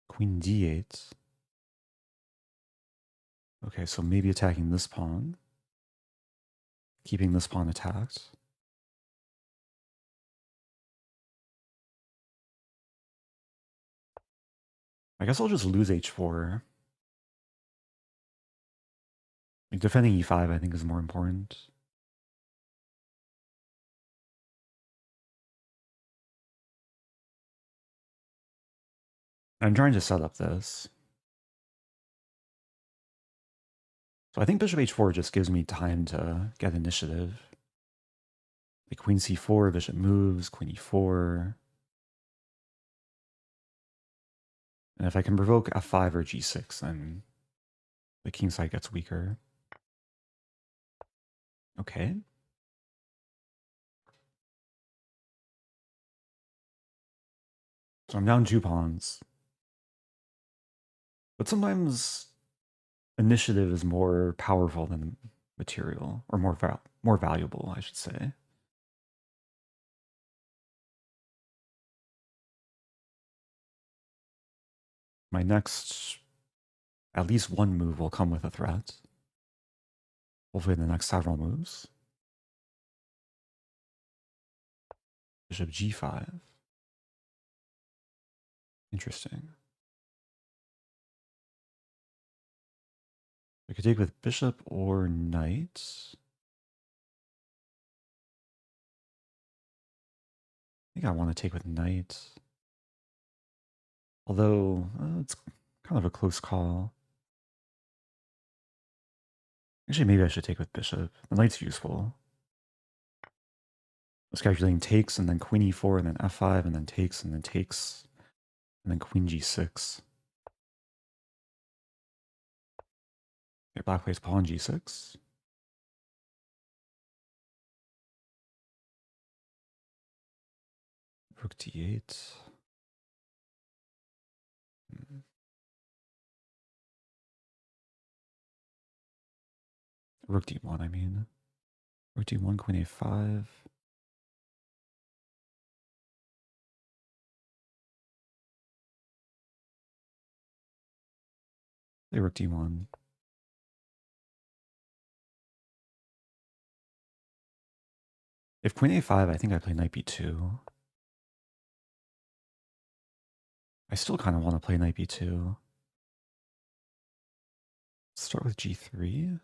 Queen d8. Okay, so maybe attacking this pawn. Keeping this pawn attacked. I guess I'll just lose h4. Like defending e5 I think is more important. I'm trying to set up this. So I think bishop h4 just gives me time to get initiative. Like queen c4, bishop moves, queen e4. And if I can provoke f5 or g6, then the king side gets weaker. Okay. So I'm down 2 pawns. But sometimes initiative is more powerful than material, or more valuable, I should say. My next, at least one move will come with a threat. Hopefully the next several moves. Bishop g5. Interesting. I could take with bishop or knight. I think I want to take with knight. Although, it's kind of a close call. Actually, maybe I should take with bishop. The knight's useful. I was calculating takes, and then queen e4, and then f5, and then takes, and then takes, and then queen g6. Okay, black plays pawn g6. Rook d8. Rook d1, I mean. Rook d1, queen a5. Play rook d1. If queen a5, I think I play knight b2. I still kind of want to play knight b2. Let's start with g3.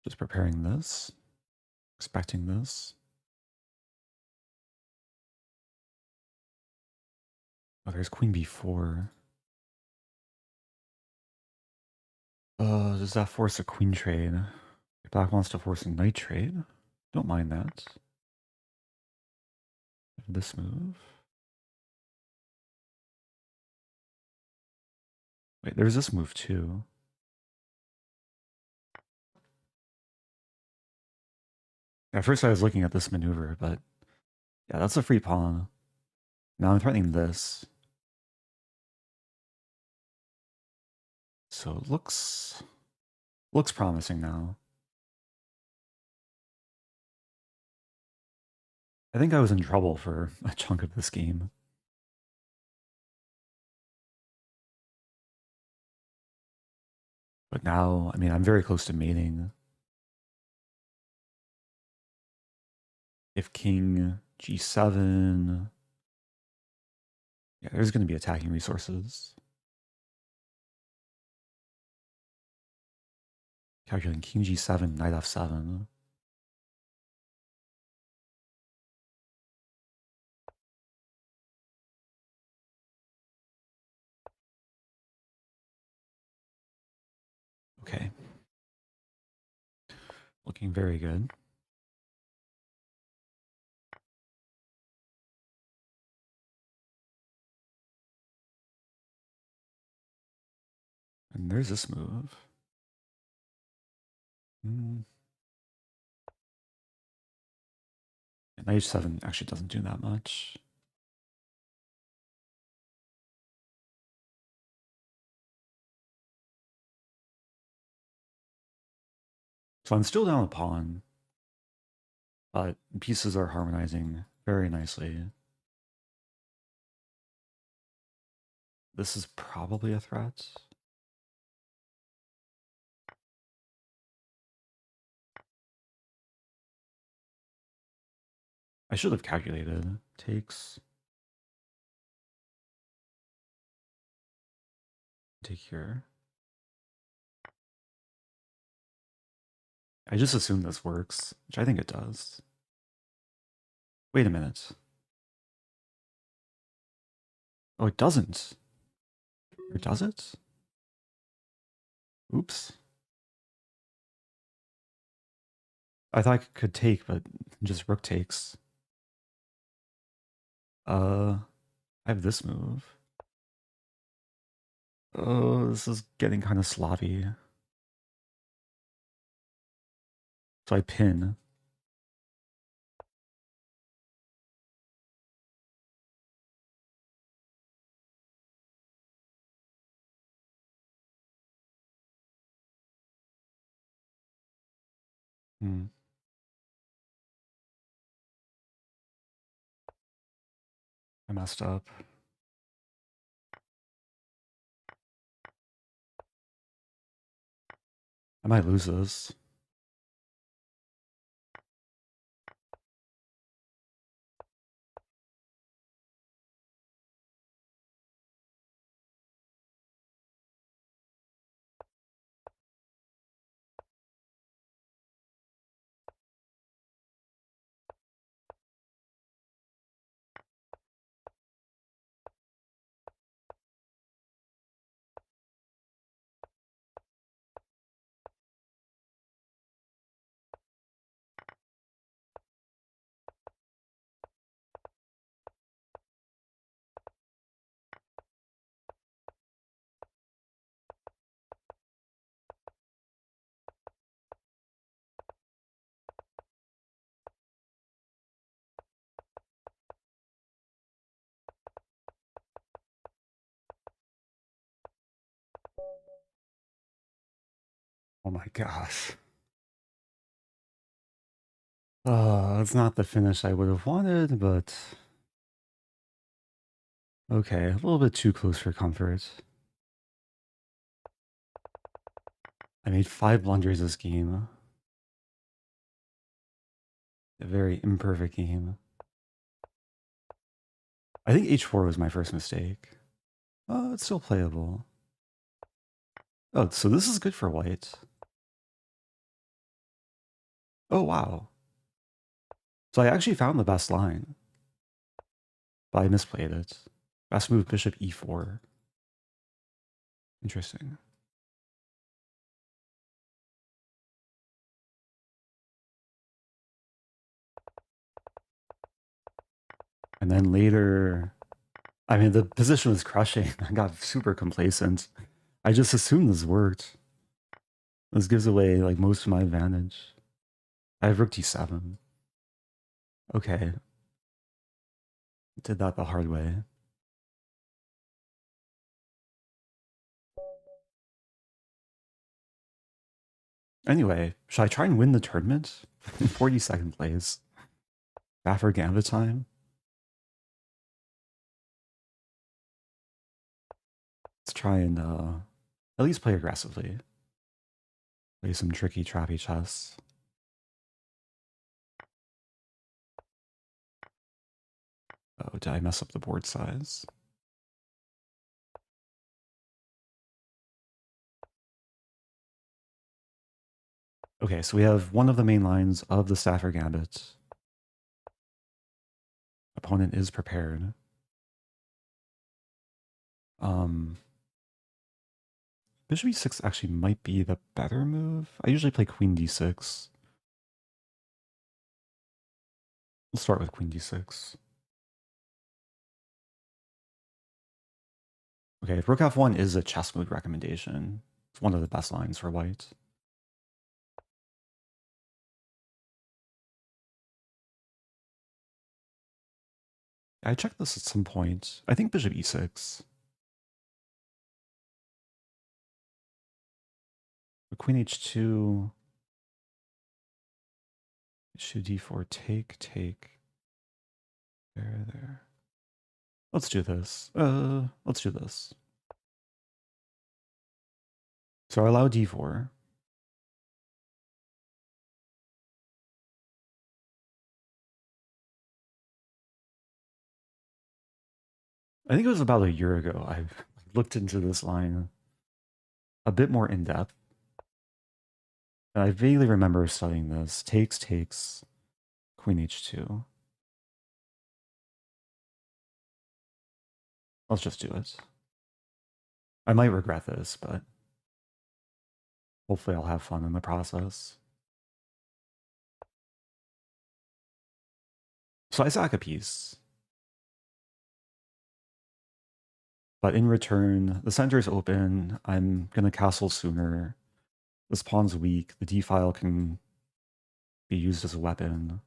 Just preparing this. Expecting this. Oh, there's queen b4. Does that force a queen trade? If black wants to force a knight trade, don't mind that. This move. Wait, there's this move too. At first I was looking at this maneuver, but yeah, that's a free pawn. Now I'm threatening this. So it looks promising now. I think I was in trouble for a chunk of this game. But now, I mean, I'm very close to mating. If king g7, yeah, there's going to be attacking resources. Calculating king g7, knight f7. Okay. Looking very good. And there's this move. And knight h7 actually doesn't do that much. So I'm still down a pawn, but pieces are harmonizing very nicely. This is probably a threat. I should have calculated. Takes. Take here. I just assume this works, which I think it does. Wait a minute. Oh, it doesn't. Or does it? Oops. I thought I could take, but just rook takes. I have this move. Oh, this is getting kind of sloppy. So I pin. Hmm. I messed up. I might lose this. Oh my gosh. It's not the finish I would have wanted, but okay, a little bit too close for comfort. I made 5 blunders this game. A very imperfect game. I think h4 was my first mistake. Oh, it's still playable. Oh, so this is good for white. Oh, wow. So I actually found the best line. But I misplayed it. Best move, bishop e4. Interesting. And then later, I mean, the position was crushing. I got super complacent. I just assumed this worked. This gives away like most of my advantage. I have rook d7. Okay. Did that the hard way. Anyway, should I try and win the tournament? In 42nd place. Stafford Gambit time? Let's try and at least play aggressively. Play some tricky, trappy chess. Oh, did I mess up the board size? Okay, so we have one of the main lines of the Stafford Gambit. Opponent is prepared. Bishop e6 actually might be the better move. I usually play queen d6. We'll start with queen d6. Okay, rook f1 is a chess move recommendation. It's one of the best lines for white. I checked this at some point. I think bishop e6. Queen h2. Issue d4, take. There. Let's do this. Let's do this. So I allow d4. I think it was about a year ago I looked into this line. a bit more in-depth. I vaguely remember studying this. Takes, queen h2. Let's just do it. I might regret this, but hopefully I'll have fun in the process. So I sack a piece. But in return, the center is open. I'm going to castle sooner. This pawn's weak. The d-file can be used as a weapon.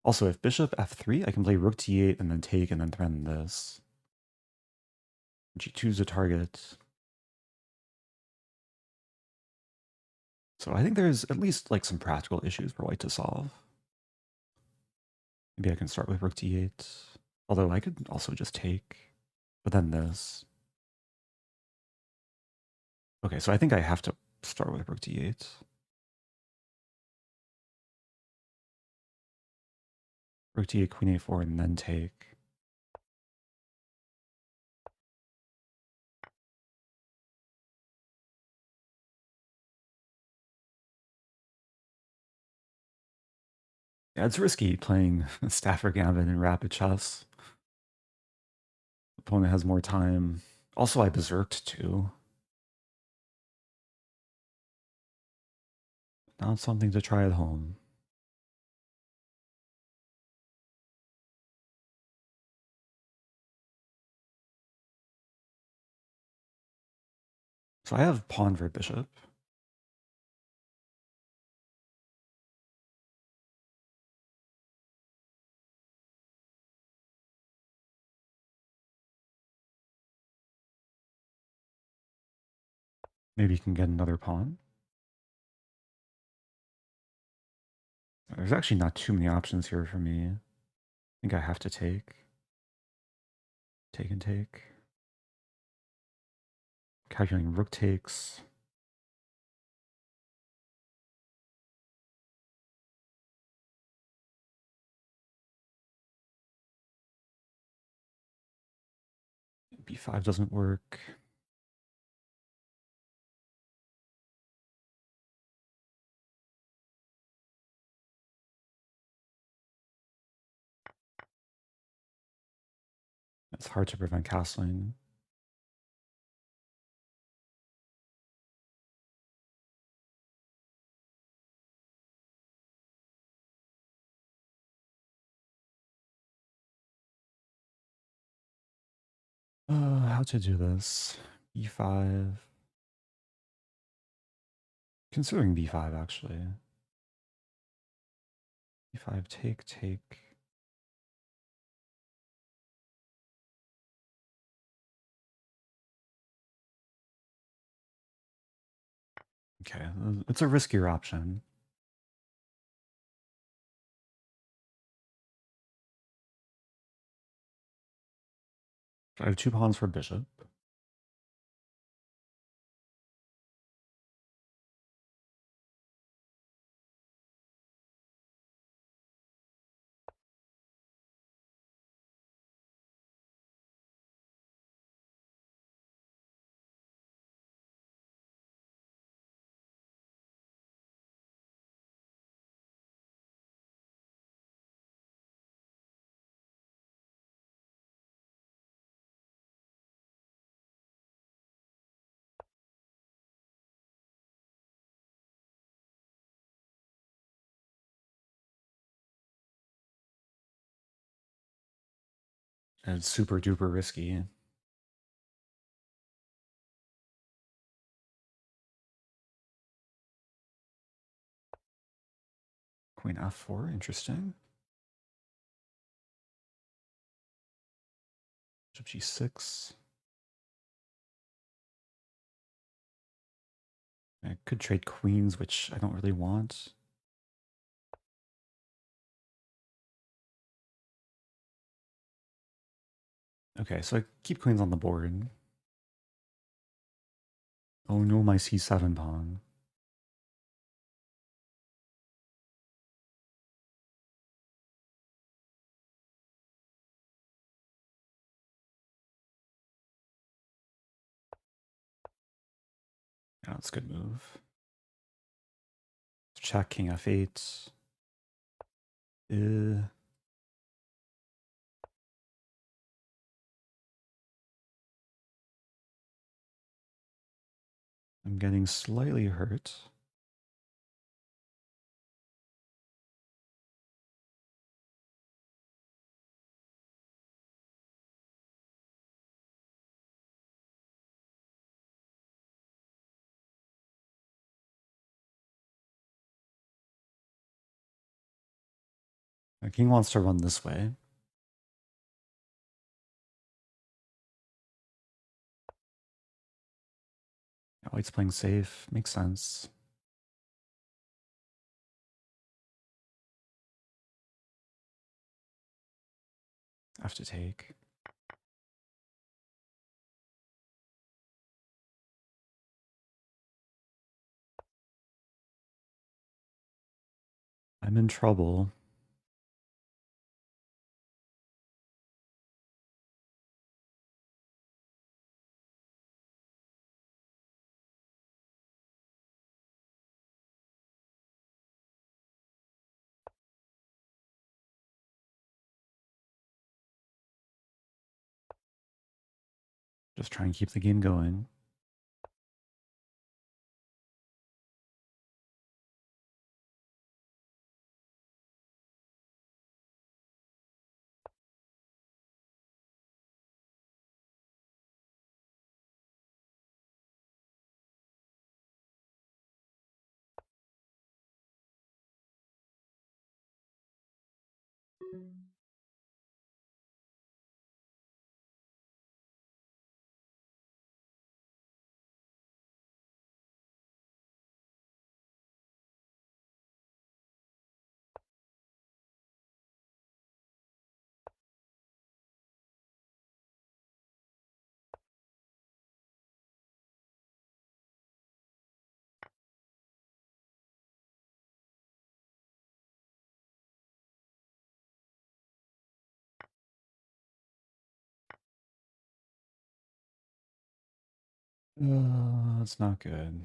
Also, if bishop f3, I can play rook d8 and then take and then threaten this. G2 is a target. So I think there's at least like some practical issues for white to solve. Maybe I can start with rook d8. Although I could also just take. But then this. Okay, so I think I have to start with rook d8. Rook d8, queen a4, and then take. Yeah, it's risky playing Stafford Gambit in rapid chess. Opponent has more time. Also, I berserked too. Not something to try at home. So I have pawn for bishop. Maybe you can get another pawn. There's actually not too many options here for me. I think I have to take. Take and take. Calculating rook takes. B5 doesn't work. It's hard to prevent castling. How to do this? B5. Considering B5 actually. B5 take, take. Okay, it's a riskier option. I have 2 pawns for bishop. And it's super duper risky. Queen f4, interesting. Bishop g6. I could trade queens, which I don't really want. Okay, so I keep queens on the board. Oh no, my c7 pawn. Yeah, that's a good move. Check king f8. I'm getting slightly hurt. The king wants to run this way. Yeah, white's playing safe. Makes sense. I have to take. I'm in trouble. Just try and keep the game going. That's not good.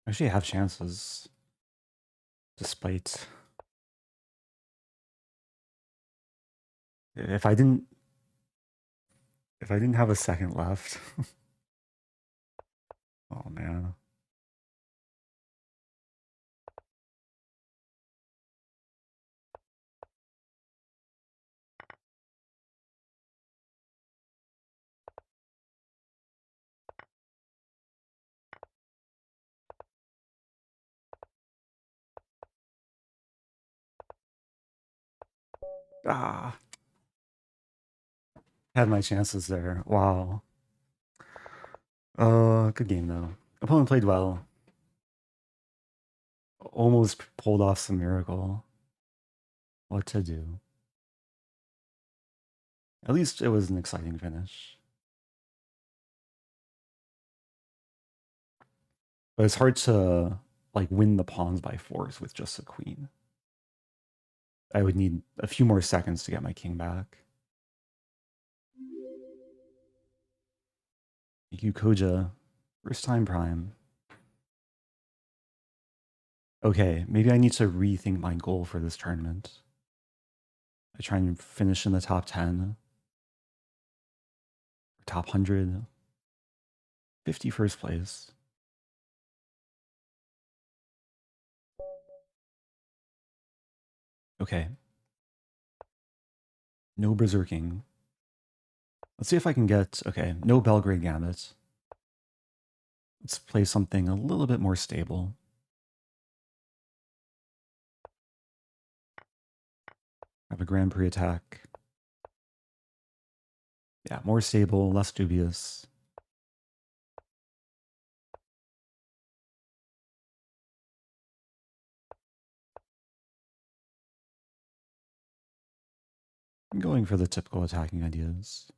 Actually, I have chances. Despite if I didn't have a second left. Oh man. Ah. Had my chances there. Wow. Good game though. Opponent played well. Almost pulled off some miracle. What to do? At least it was an exciting finish. But it's hard to like win the pawns by force with just a queen. I would need a few more seconds to get my king back. Thank you, Koja. First time prime. Okay, maybe I need to rethink my goal for this tournament. I try and finish in the top 10, or top 100, 50 first place. Okay. No berserking. Let's see if I can get, okay, no Belgrade Gambit. Let's play something a little bit more stable. Have a Grand Prix attack. Yeah, more stable, less dubious. I'm going for the typical attacking ideas.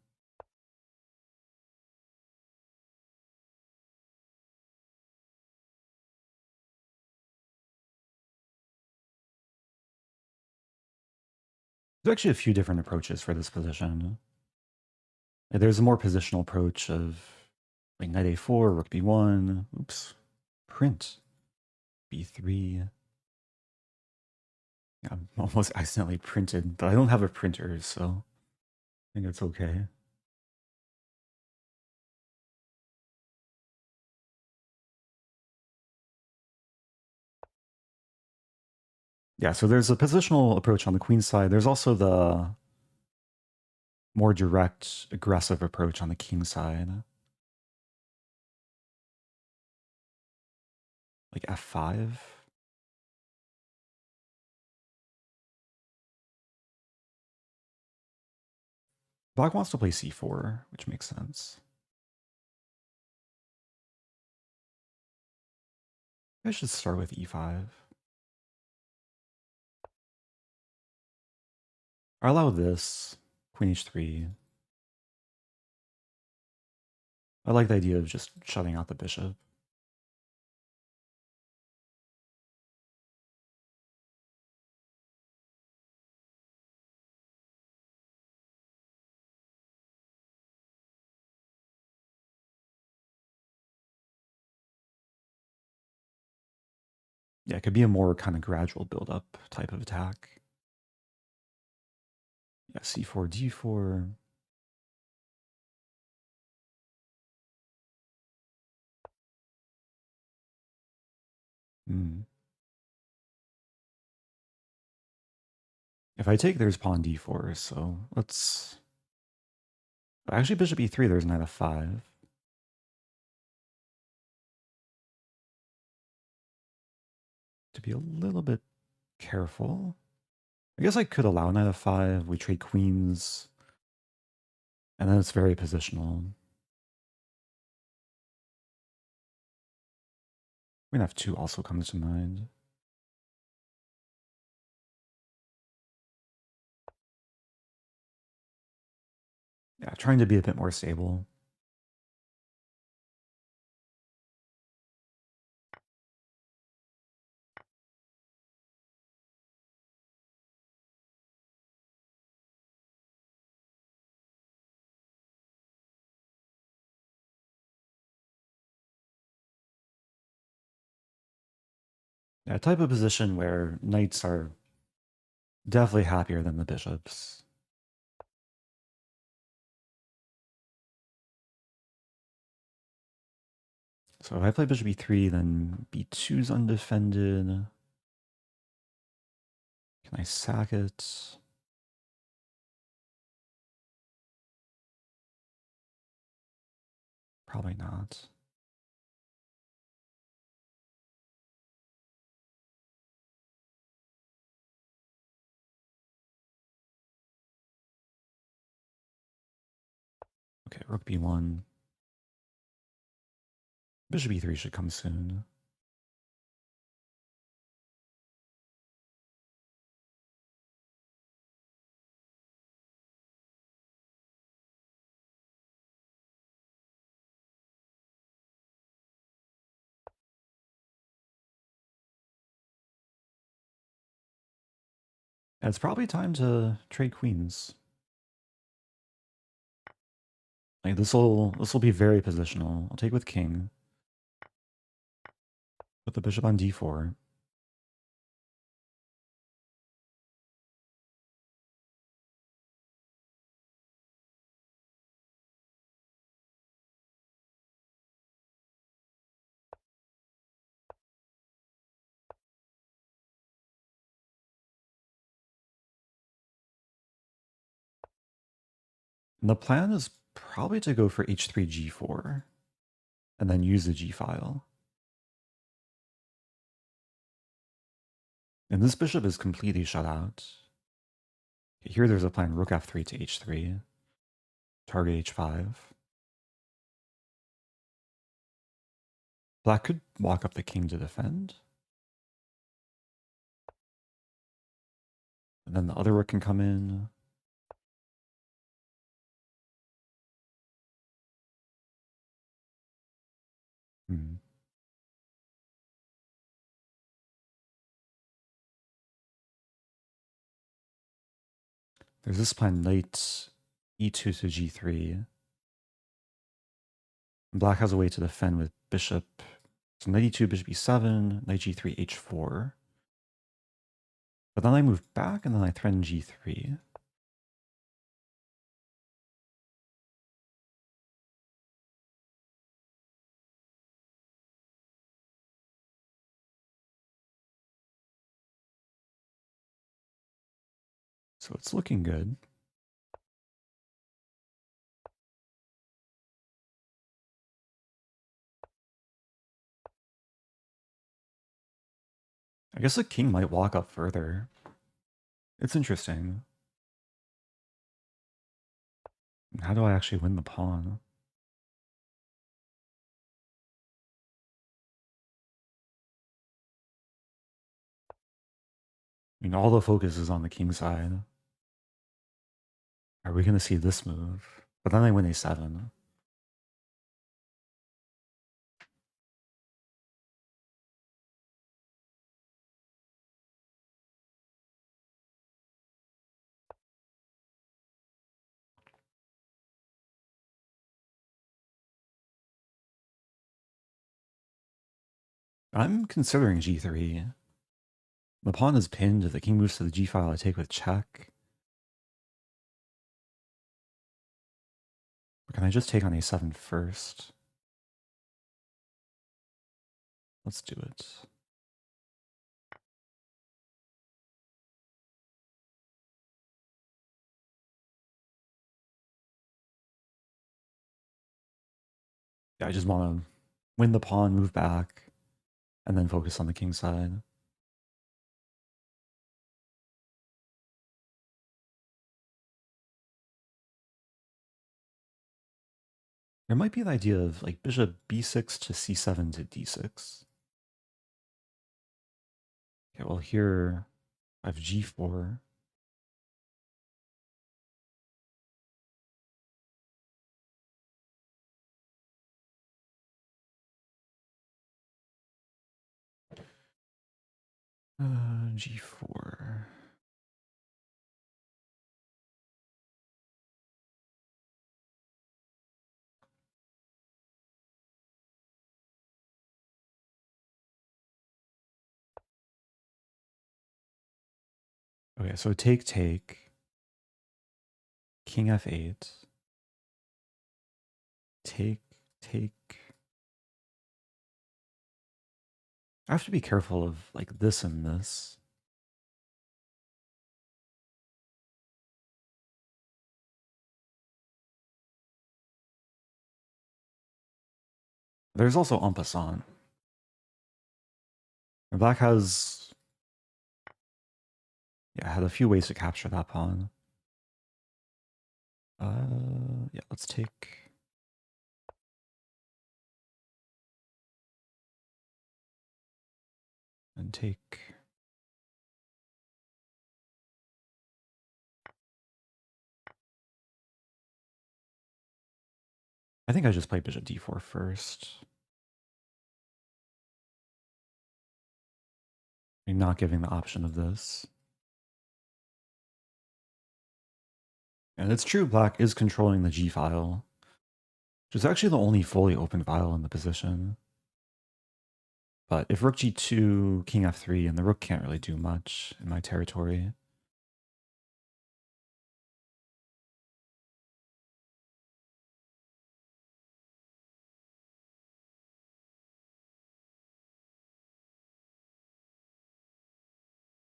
There's actually a few different approaches for this position. There's a more positional approach of like knight a4, rook b1, oops, print, b3. Yeah, I'm almost accidentally printed, but I don't have a printer, so I think it's okay. Yeah, so there's a positional approach on the queen side. There's also the more direct, aggressive approach on the king side. Like f5. Black wants to play c4, which makes sense. I should start with e5. I allow this, queen h3. I like the idea of just shutting out the bishop. Yeah, it could be a more kind of gradual build-up type of attack. Yeah, c4, d4. Hmm. If I take, there's pawn d4, so let's... Actually, bishop e3, there's knight f5. To be a little bit careful. I guess I could allow knight f5, we trade queens, and then it's very positional. Queen f2 also comes to mind. Yeah, trying to be a bit more stable. Yeah, a type of position where knights are definitely happier than the bishops. So if I play bishop e3, then b2's undefended. Can I sack it? Probably not. Okay, rook b1. Bishop e3 should come soon. Yeah, it's probably time to trade queens. Like this will be very positional. I'll take with king. Put the bishop on d4. And the plan is probably to go for h3 g4 and then use the g file. And this bishop is completely shut out. Here there's a plan rook f3 to h3, target h5. Black could walk up the king to defend. And then the other rook can come in. There's this plan knight e2 to g3. Black has a way to defend with bishop. So knight e2, bishop e7, knight g3, h4. But then I move back and then I threaten g3. So it's looking good. I guess the king might walk up further. It's interesting. How do I actually win the pawn? I mean, all the focus is on the king side. Are we going to see this move? But then I win a7. I'm considering g3. The pawn is pinned. If the king moves to the g file, I take with check. Or can I just take on a7 first? Let's do it. Yeah, I just want to win the pawn, move back, and then focus on the king side. There might be the idea of like bishop b6 to c7 to d6. Okay, well here I have g4. G4. Okay, so take, king f8, take. I have to be careful of like this and this. There's also en passant. And black has, yeah, had a few ways to capture that pawn. Yeah, let's take. And take. I think I just play bishop d4 first. I'm not giving the option of this. And it's true, black is controlling the g file. Which is actually the only fully open file in the position. But if rook g2, king f3, and the rook can't really do much in my territory.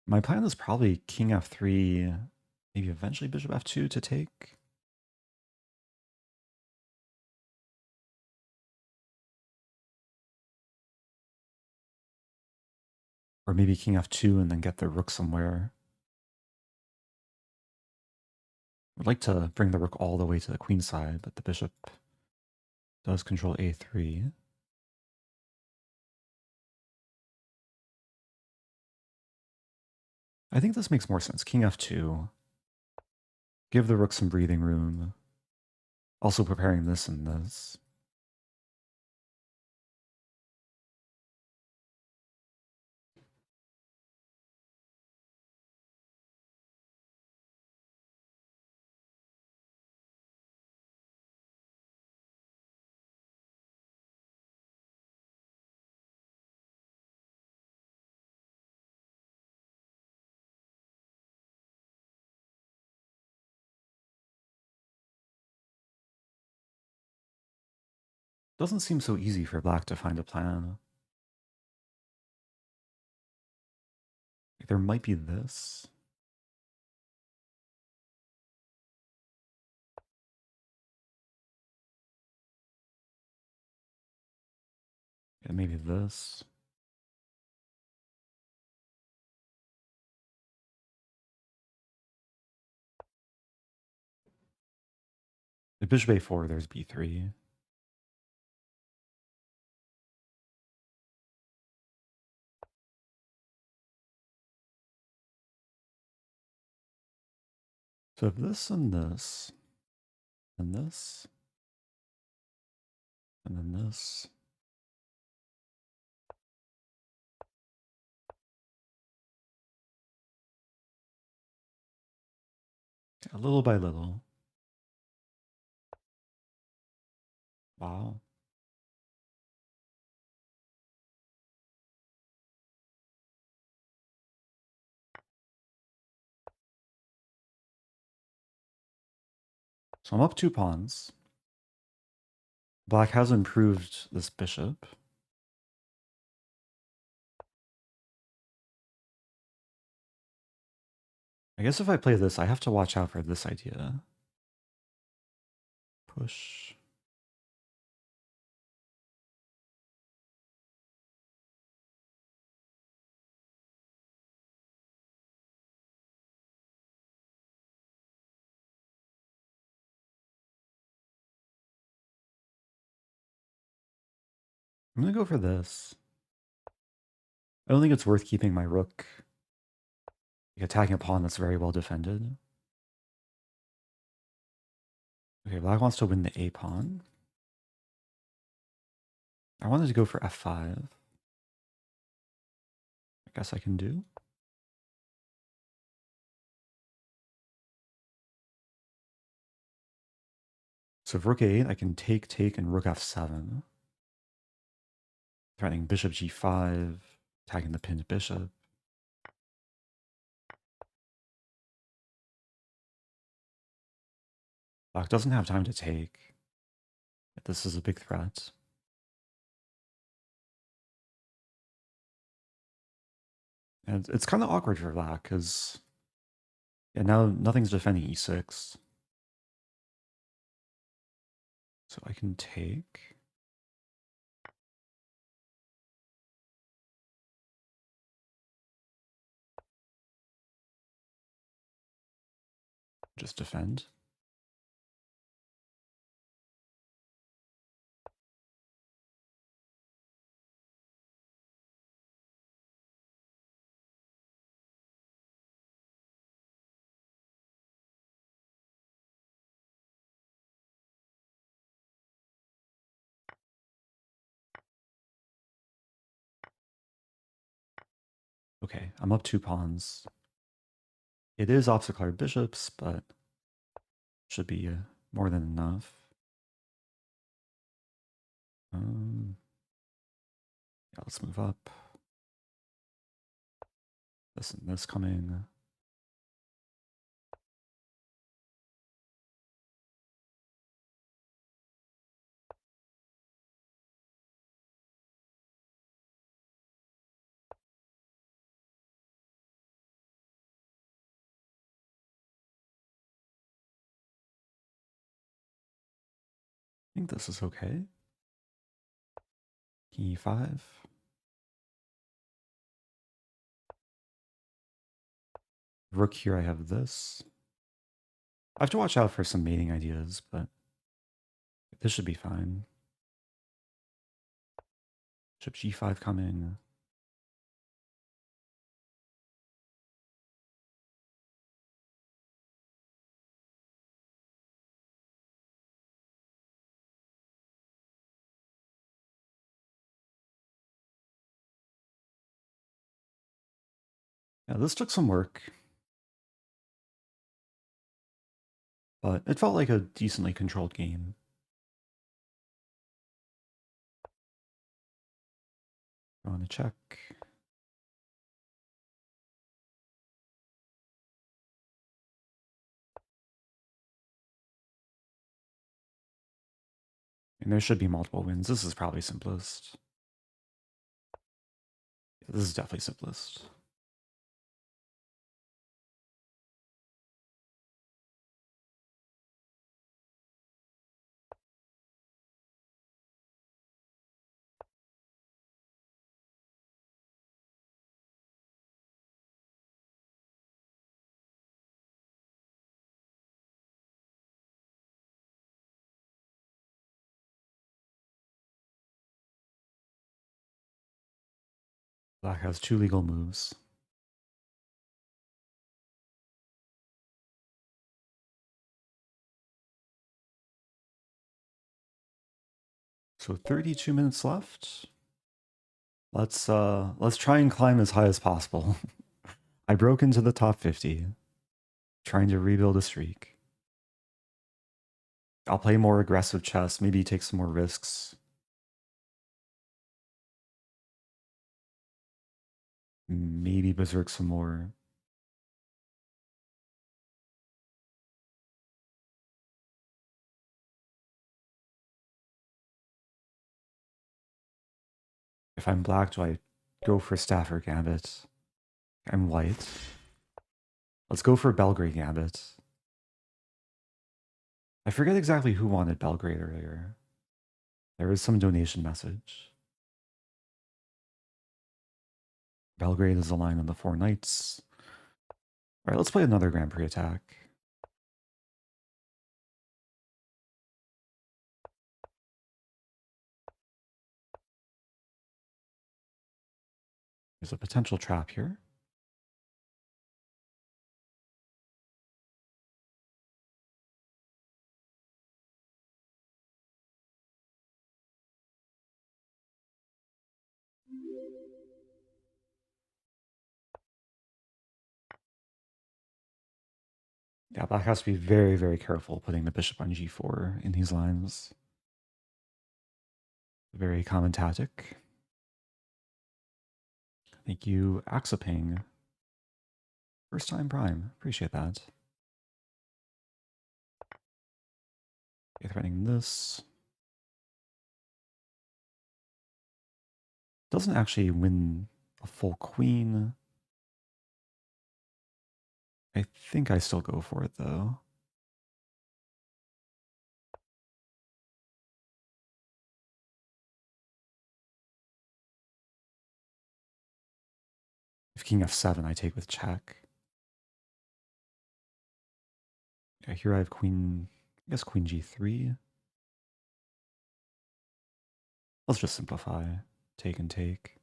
My plan is probably king f3, maybe eventually bishop f2 to take. Or maybe king f2 and then get the rook somewhere. I'd like to bring the rook all the way to the queen side, but the bishop does control a3. I think this makes more sense. King f2. Give the rook some breathing room. Also preparing this and this. Doesn't seem so easy for black to find a plan. There might be this. And maybe this. If bishop a4, there's b3. So if this and this, and this, and then this. A little by little. Wow. So I'm up 2 pawns. Black has improved this bishop. I guess if I play this, I have to watch out for this idea. Push. I'm going to go for this. I don't think it's worth keeping my rook attacking a pawn that's very well defended. Okay, black wants to win the a pawn. I wanted to go for f5. I guess I can do. So if rook a8, I can take, and rook f7. Threatening bishop g5, attacking the pinned bishop. Black doesn't have time to take. This is a big threat. And it's kind of awkward for black, because now nothing's defending e6. So I can take. Just defend. Okay, I'm up 2 pawns. It is obstacle bishops, but should be more than enough. Yeah, let's move up. This and this coming. I think this is okay. E5. Rook here, I have this. I have to watch out for some mating ideas, but this should be fine. Bishop G5 coming. Yeah, this took some work, but it felt like a decently controlled game. Going to check. And there should be multiple wins. This is probably simplest. Yeah, this is definitely simplest. Black has 2 legal moves. So 32 minutes left. Let's try and climb as high as possible. I broke into the top 50, trying to rebuild a streak. I'll play more aggressive chess, maybe take some more risks. Maybe berserk some more. If I'm black, do I go for Stafford Gambit? I'm white. Let's go for Belgrade Gambit. I forget exactly who wanted Belgrade earlier. There was some donation message. Belgrade is aligned on the 4 knights. Alright, let's play another Grand Prix attack. There's a potential trap here. Yeah, black has to be very, very careful putting the bishop on g4 in these lines. Very common tactic. Thank you, Axaping. First time prime. Appreciate that. Okay, threatening this. Doesn't actually win a full queen. I think I still go for it though. If king f7, I take with check. Okay, here I have queen, I guess queen g3. Let's just simplify. Take and take.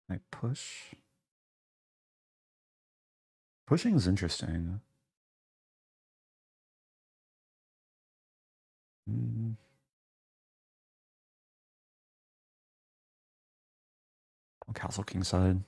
I push. Pushing is interesting. Castle kingside.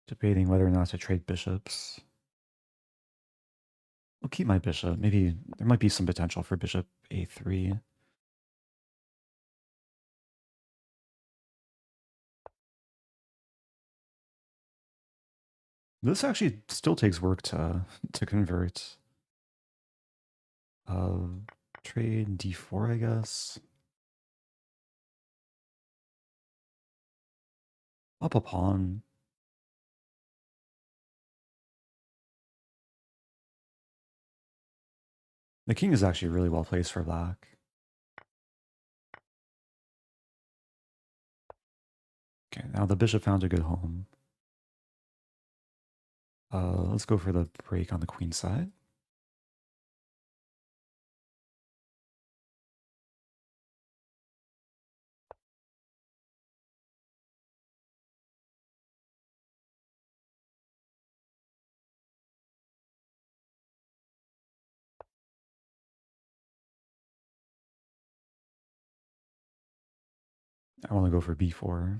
Debating whether or not to trade bishops. I'll keep my bishop. Maybe there might be some potential for bishop a3. This actually still takes work to convert. Trade d4, I guess. Up a pawn. The king is actually really well placed for black. Okay, now the bishop found a good home. Let's go for the break on the queen side. I want to go for b4.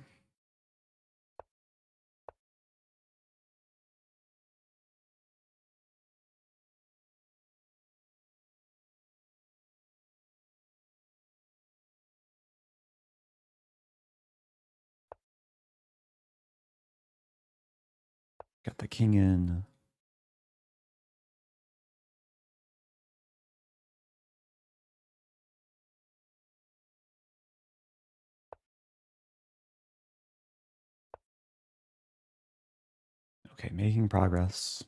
Got the king in. Okay, making progress.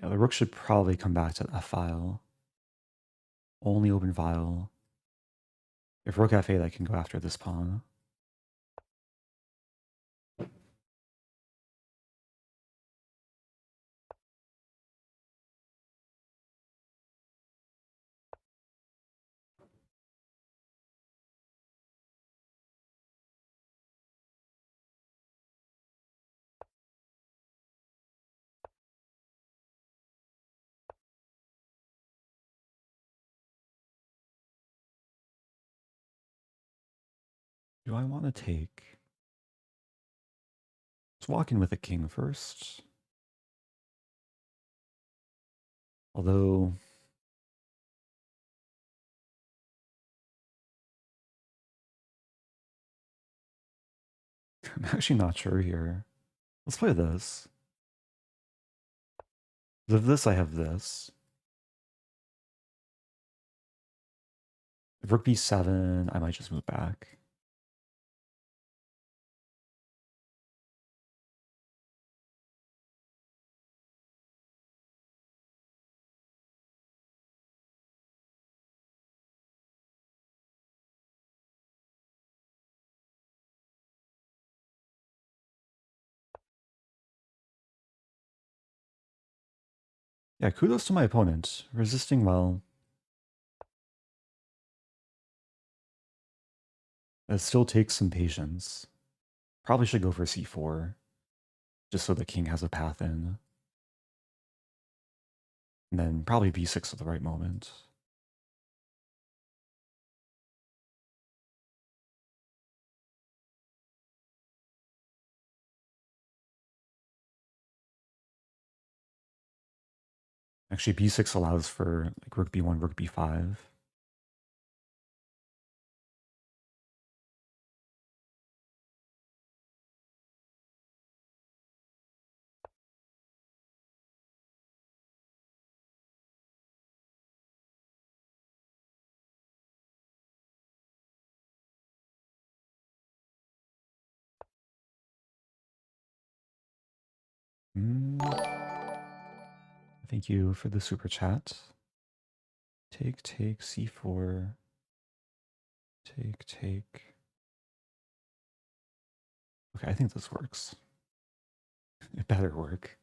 Yeah, the rook should probably come back to f file. Only open file. If rook f8, I can go after this pawn. Do I want to take? Let's walk in with a king first. Although I'm actually not sure here. Let's play this. If this, I have this. If rook b7, I might just move back. Yeah, kudos to my opponent. Resisting well. It still takes some patience. Probably should go for c4. Just so the king has a path in. And then probably b6 at the right moment. Actually, b6 allows for like rook b1, rook b5. Thank you for the super chat. Take, c4. Take. Okay, I think this works. It better work.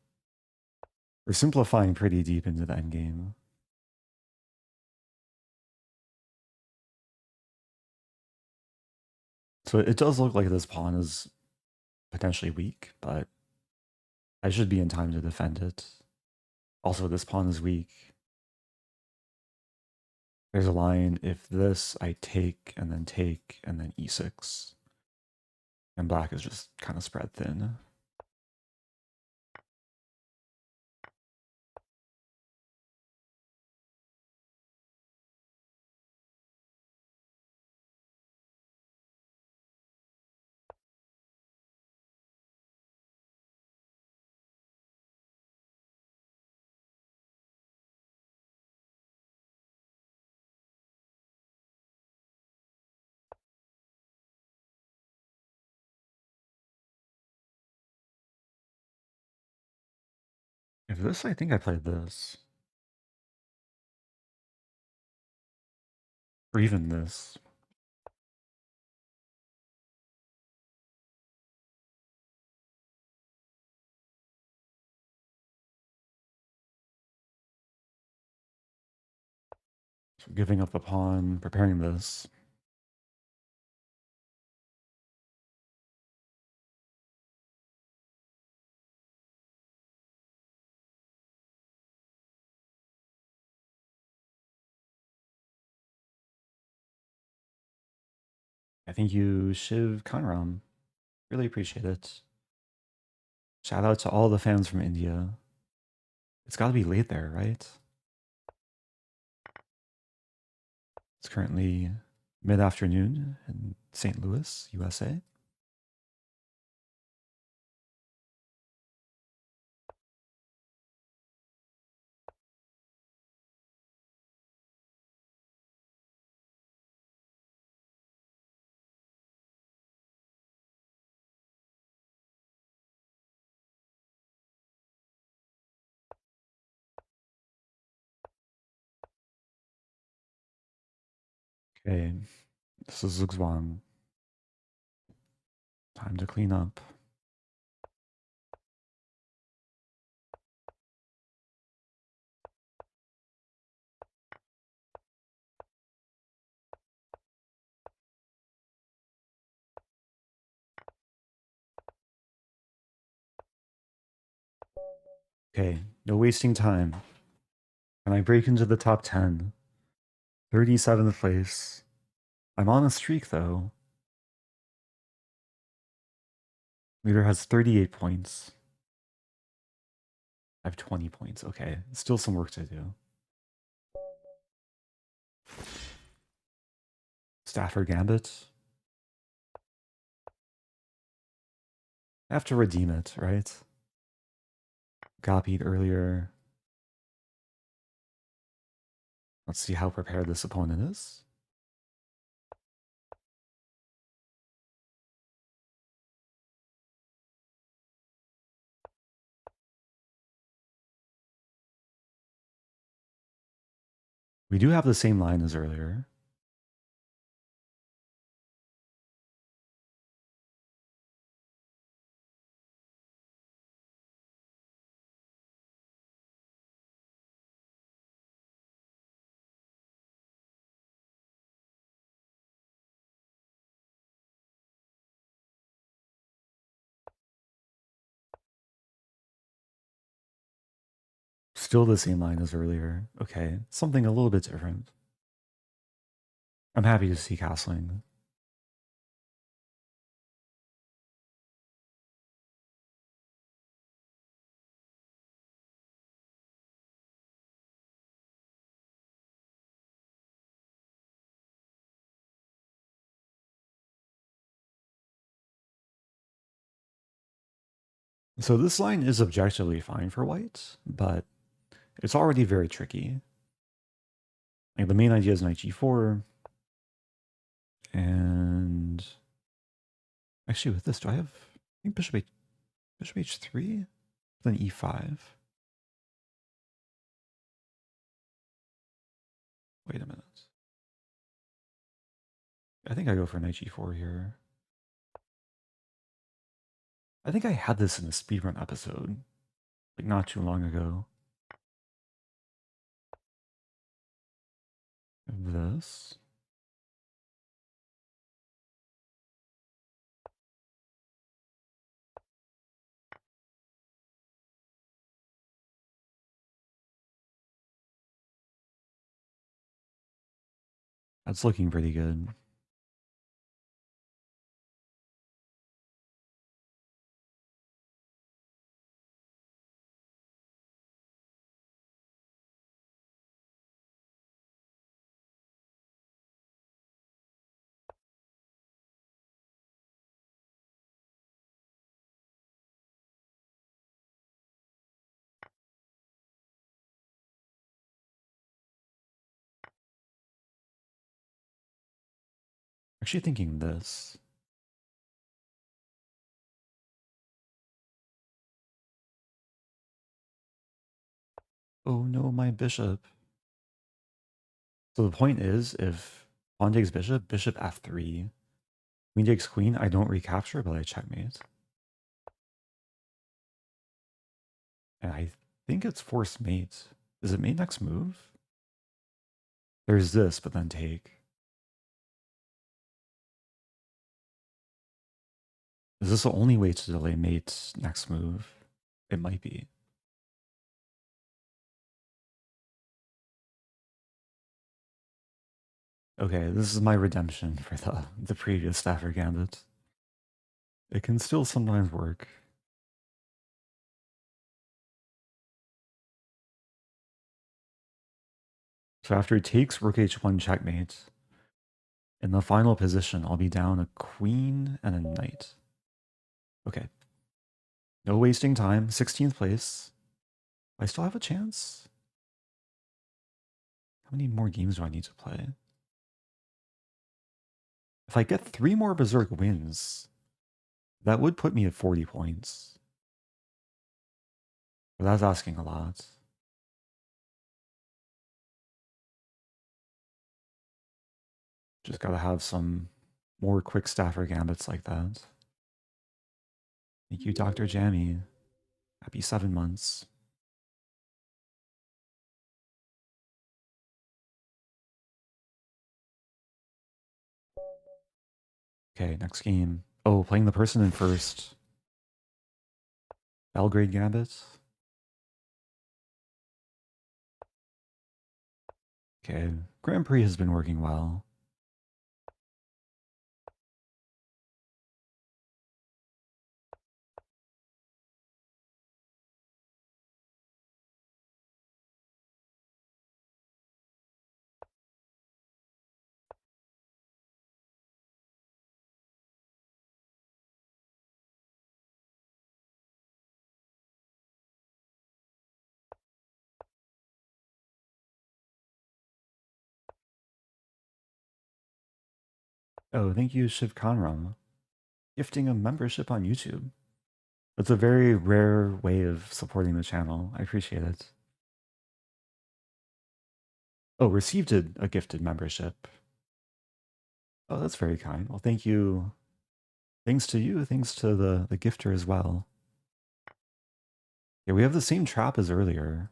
We're simplifying pretty deep into the endgame. So it does look like this pawn is potentially weak, but I should be in time to defend it. Also, this pawn is weak. There's a line, if this, I take, and then e6. And black is just kind of spread thin. If this, I think I played this. Or even this. So giving up the pawn, preparing this. I think you Shiv Kanram. Really appreciate it. Shout out to all the fans from India. It's got to be late there, right? It's currently mid-afternoon in St. Louis, USA. Okay, this is Zugzwang. Time to clean up. Okay, no wasting time. Can I break into the top 10? 37th place. I'm on a streak though. Leader has 38 points. I have 20 points. Okay, still some work to do. Stafford Gambit. I have to redeem it, right? Copied earlier. Let's see how prepared this opponent is. We do have the same line as earlier. Still the same line as earlier. Okay, something a little bit different. I'm happy to see castling. So this line is objectively fine for white, but it's already very tricky. Like the main idea is knight g4, and actually with this, do I have, I think bishop h3, then e5. Wait a minute. I think I go for knight g4 here. I think I had this in the speedrun episode, like not too long ago. This. That's looking pretty good. Actually thinking this. Oh no, my bishop. So the point is, if pawn takes bishop, bishop f3, queen takes queen, I don't recapture, but I checkmate. And I think it's forced mate. Is it mate next move? There's this, but then take. Is this the only way to delay mate's next move? It might be. Okay, this is my redemption for the previous Stafford Gambit. It can still sometimes work. So after it takes rook h1 checkmate, in the final position, I'll be down a queen and a knight. Okay. No wasting time. 16th place. I still have a chance? How many more games do I need to play? If I get 3 more Berserk wins, that would put me at 40 points. But that's asking a lot. Just gotta have some more quick Stafford Gambits like that. Thank you, Dr. Jammy. Happy 7 months. Okay, next game. Oh, playing the person in first. Belgrade Gambit. Okay, Grand Prix has been working well. Oh, thank you, Shiv Kanram. Gifting a membership on YouTube. It's a very rare way of supporting the channel. I appreciate it. Oh, received a gifted membership. Oh, that's very kind. Well, thank you. Thanks to you, thanks to the gifter as well. Yeah, we have the same trap as earlier.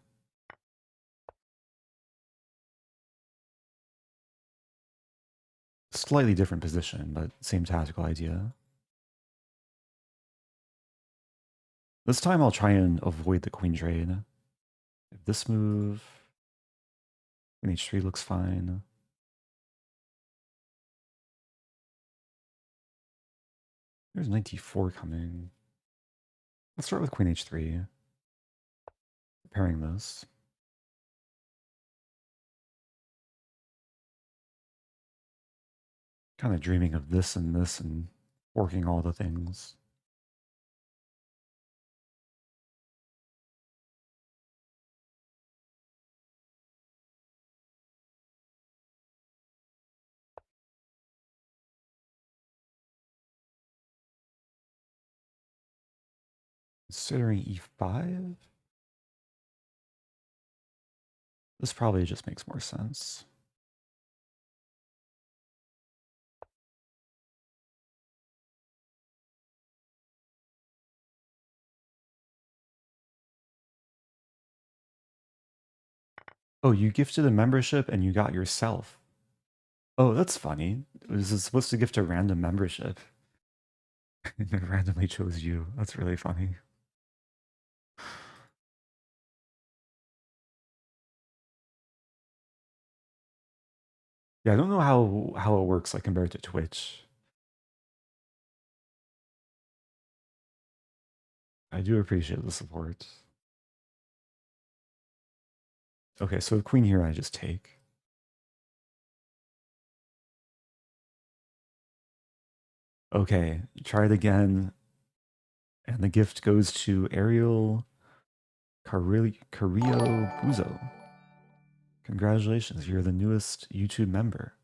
Slightly different position, but same tactical idea. This time I'll try and avoid the queen trade. If this move, queen h3 looks fine. There's knight d4 coming. Let's start with queen h3. Preparing this. Kind of dreaming of this and working all the things. Considering e5? This probably just makes more sense. Oh, you gifted a membership and you got yourself. Oh, that's funny. Was it supposed to gift a random membership? And it randomly chose you. That's really funny. Yeah, I don't know how it works like compared to Twitch. I do appreciate the support. Okay, so queen here I just take. Okay, try it again. And the gift goes to Ariel Carrillo Buzo. Congratulations, you're the newest YouTube member.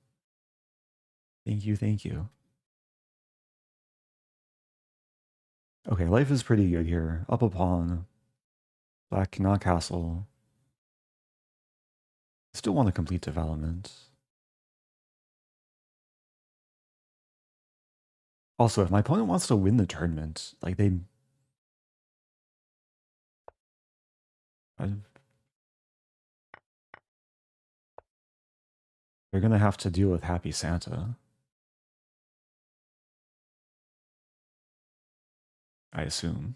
Thank you, thank you. Okay, life is pretty good here. Up a pawn. Black cannot castle. Still want to complete development. Also, if my opponent wants to win the tournament, like they're gonna have to deal with Happy Santa. I assume.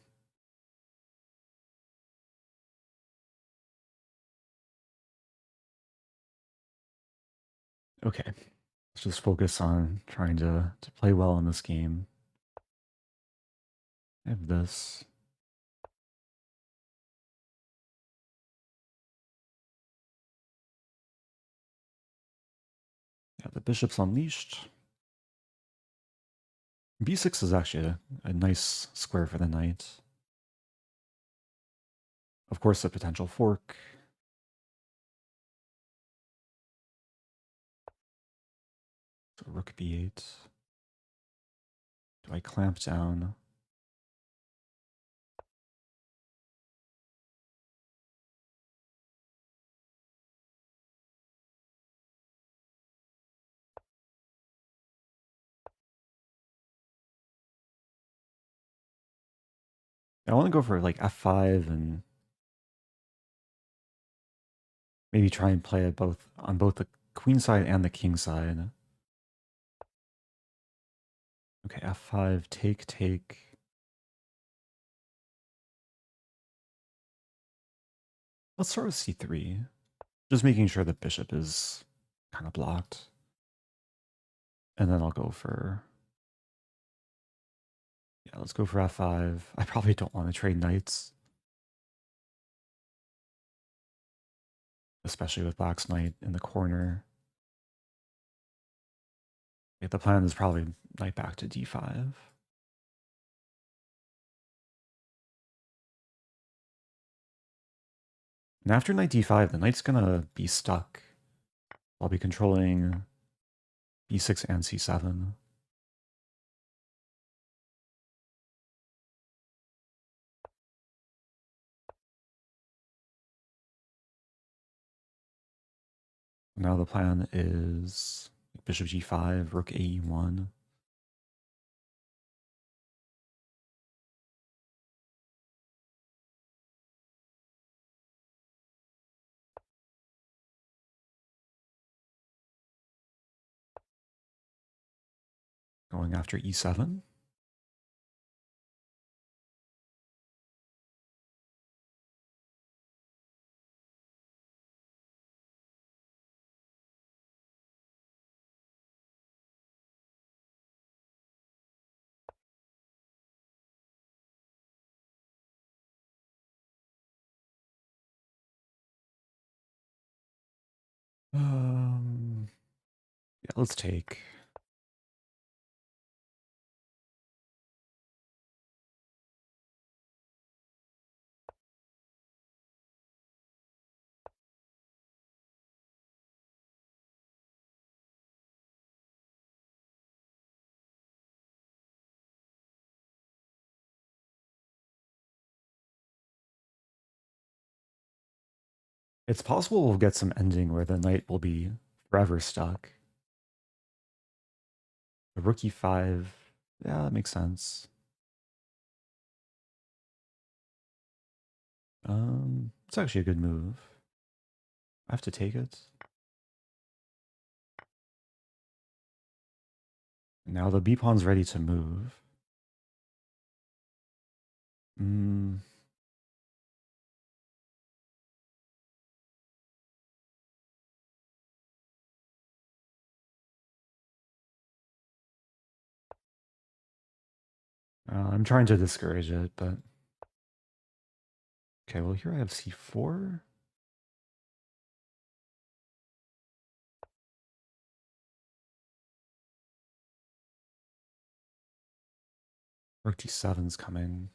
Okay, let's just focus on trying to play well in this game. I have this. Yeah, the bishop's unleashed. b6 is actually a nice square for the knight. Of course, a potential fork. So rook b8. Do I clamp down? I want to go for like f5 and maybe try and play it both on both the queen side and the king side. Okay, f5, take, take. Let's start with c3. Just making sure the bishop is kind of blocked. And then I'll go for... Yeah, let's go for f5. I probably don't want to trade knights. Especially with black's knight in the corner. Yeah, the plan is probably knight back to d5. And after knight d5, the knight's gonna be stuck. I'll be controlling b6 and c7. Now the plan is bishop g5, rook ae1. Going after e7. Yeah, let's take. It's possible we'll get some ending where the knight will be forever stuck. The rook e5, yeah, that makes sense. It's actually a good move. I have to take it. Now the b-pawn's ready to move. I'm trying to discourage it, but... Okay, well here I have c4. Rook d7's coming.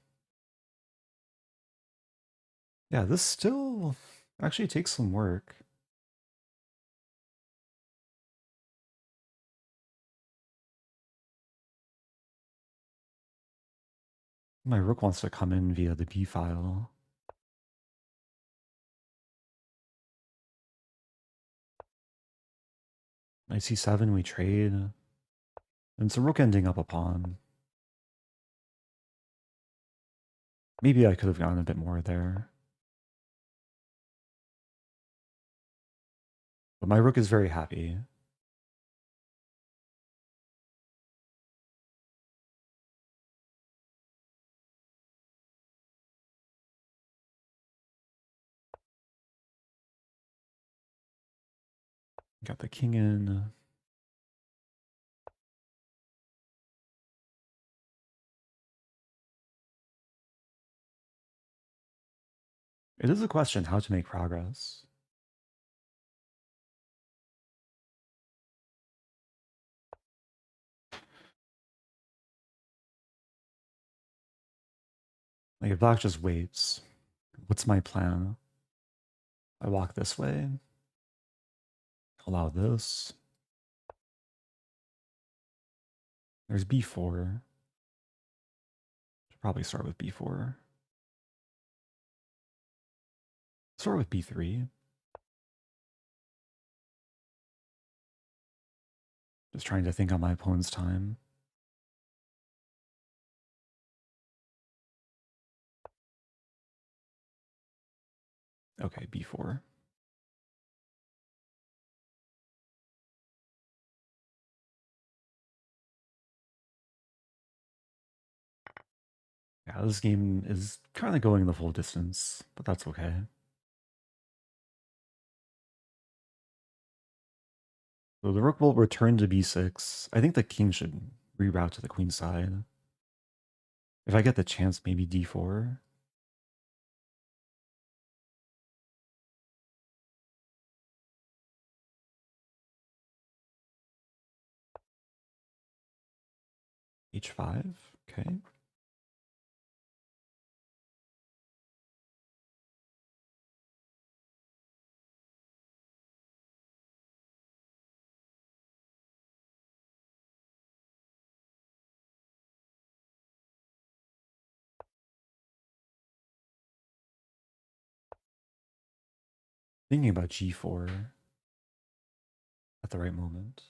Yeah, this still actually takes some work. My rook wants to come in via the b file. Knight c7, we trade. And it's a rook ending up a pawn. Maybe I could have gotten a bit more there. But my rook is very happy. Got the king in. It is a question how to make progress. Like if black just waits, what's my plan? I walk this way. Allow this. There's b4. Should probably start with b4. Start with b3. Just trying to think on my opponent's time. Okay, b4. Yeah, this game is kind of going the full distance, but that's okay. So the rook will return to b6. I think the king should reroute to the queen side. If I get the chance, maybe d4. h5, okay. Thinking about g4 at the right moment.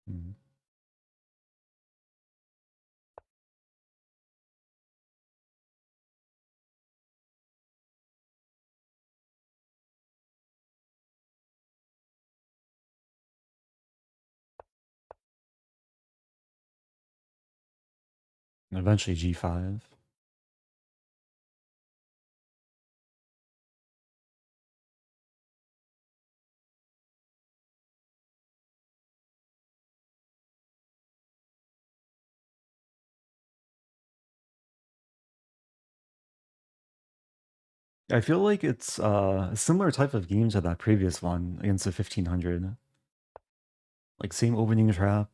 Hmm. And eventually g5. I feel like it's a similar type of game to that previous one against the 1500. Like same opening trap,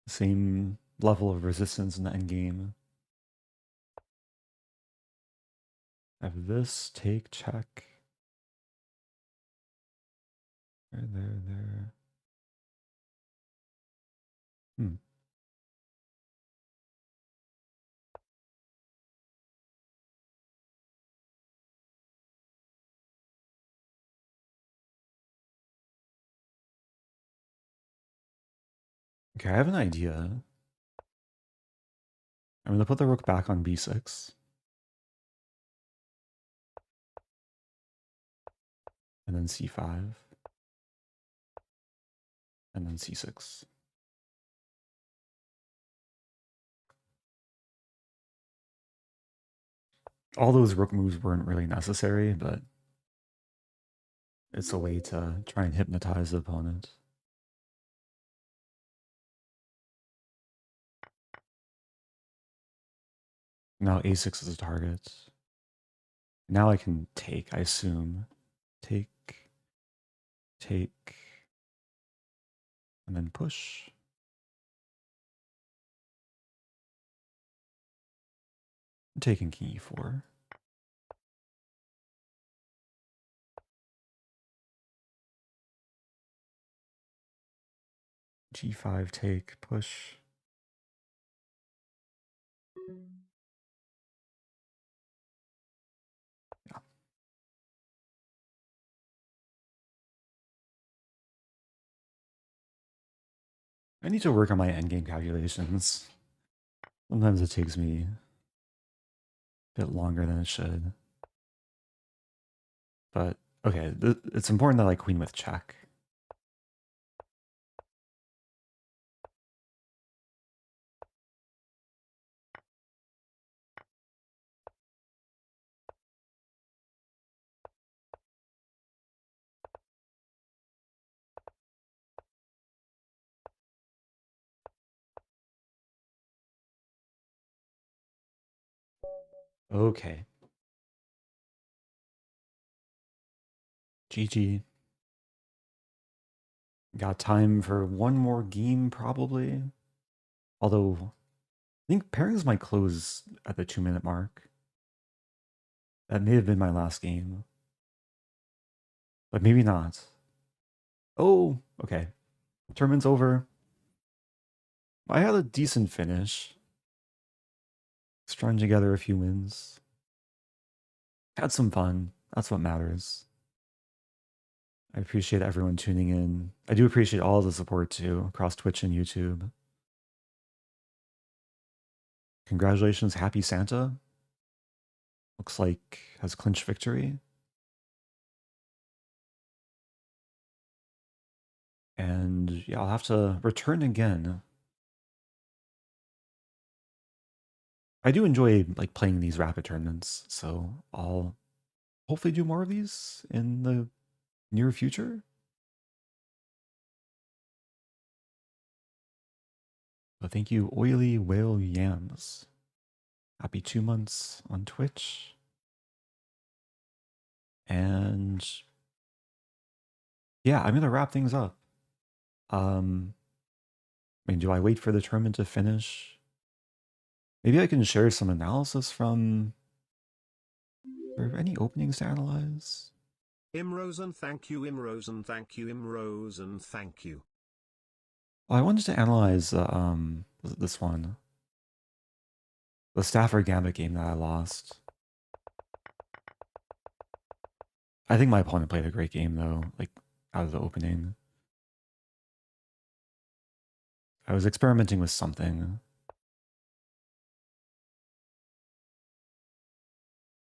same level of resistance in the endgame. I have this, take, check. There. Hmm. Okay, I have an idea. I'm going to put the rook back on b6. And then c5. And then c6. All those rook moves weren't really necessary, but it's a way to try and hypnotize the opponent. Now a6 is a target. Now I can take, I assume. Take, and then push. I'm taking king e4. g5 take, push. Yeah. I need to work on my endgame calculations. Sometimes it takes me a bit longer than it should. But, okay, it's important that I queen with check. Okay. GG. Got time for one more game, probably. Although, I think pairings might close at the 2-minute mark. That may have been my last game. But maybe not. Oh, okay. Tournament's over. I had a decent finish. Strung together a few wins. Had some fun. That's what matters. I appreciate everyone tuning in. I do appreciate all the support too, across Twitch and YouTube. Congratulations, Happy Santa. Looks like has clinched victory. And yeah, I'll have to return again. I do enjoy like playing these rapid tournaments, so I'll hopefully do more of these in the near future. But thank you, Oily Whale Yams. Happy 2 months on Twitch. And yeah, I'm gonna wrap things up. I mean, do I wait for the tournament to finish? Maybe I can share some analysis from. Are there any openings to analyze? Rosen, thank you. Rosen, thank you. Rosen, thank you. Oh, I wanted to analyze this one, the Stafford Gambit game that I lost. I think my opponent played a great game though, like out of the opening. I was experimenting with something.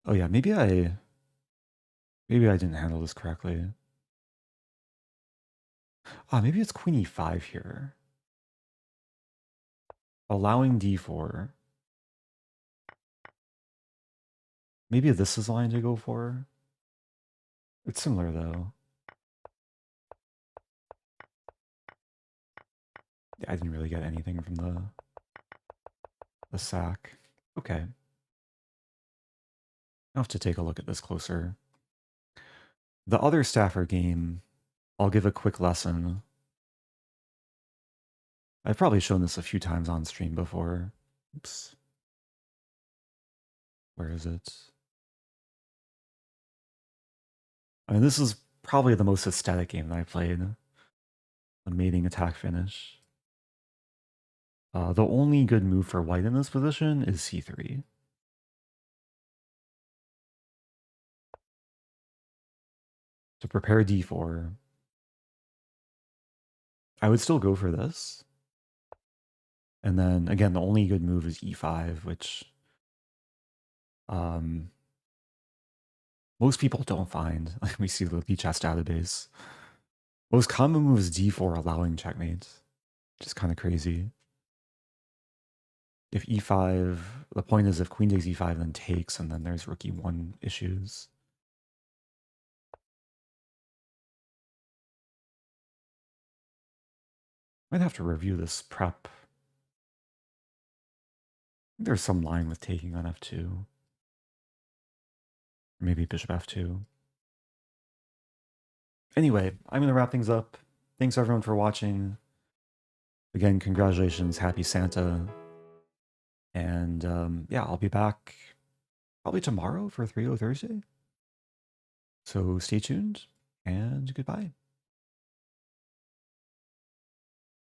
Oh yeah, maybe I didn't handle this correctly. Ah, maybe it's queen e5 here. Allowing d4. Maybe this is the line to go for. It's similar though. I didn't really get anything from the sack. Okay. I'll have to take a look at this closer. The other Stafford game, I'll give a quick lesson. I've probably shown this a few times on stream before. Oops. Where is it? I mean, this is probably the most aesthetic game that I played. A mating attack finish. The only good move for white in this position is c3. To prepare d4. I would still go for this. And then, again, the only good move is e5, which most people don't find. Like we see the LiChess database. Most common move is d4, allowing checkmate. Which is kind of crazy. If e5, the point is if queen takes e5, then takes, and then there's rook e1 issues. Might have to review this prep. I think there's some line with taking on f2. Or maybe bishop f2. Anyway, I'm going to wrap things up. Thanks everyone for watching. Again, congratulations, happy Santa. And yeah, I'll be back probably tomorrow for 3-0 Thursday. So stay tuned and goodbye.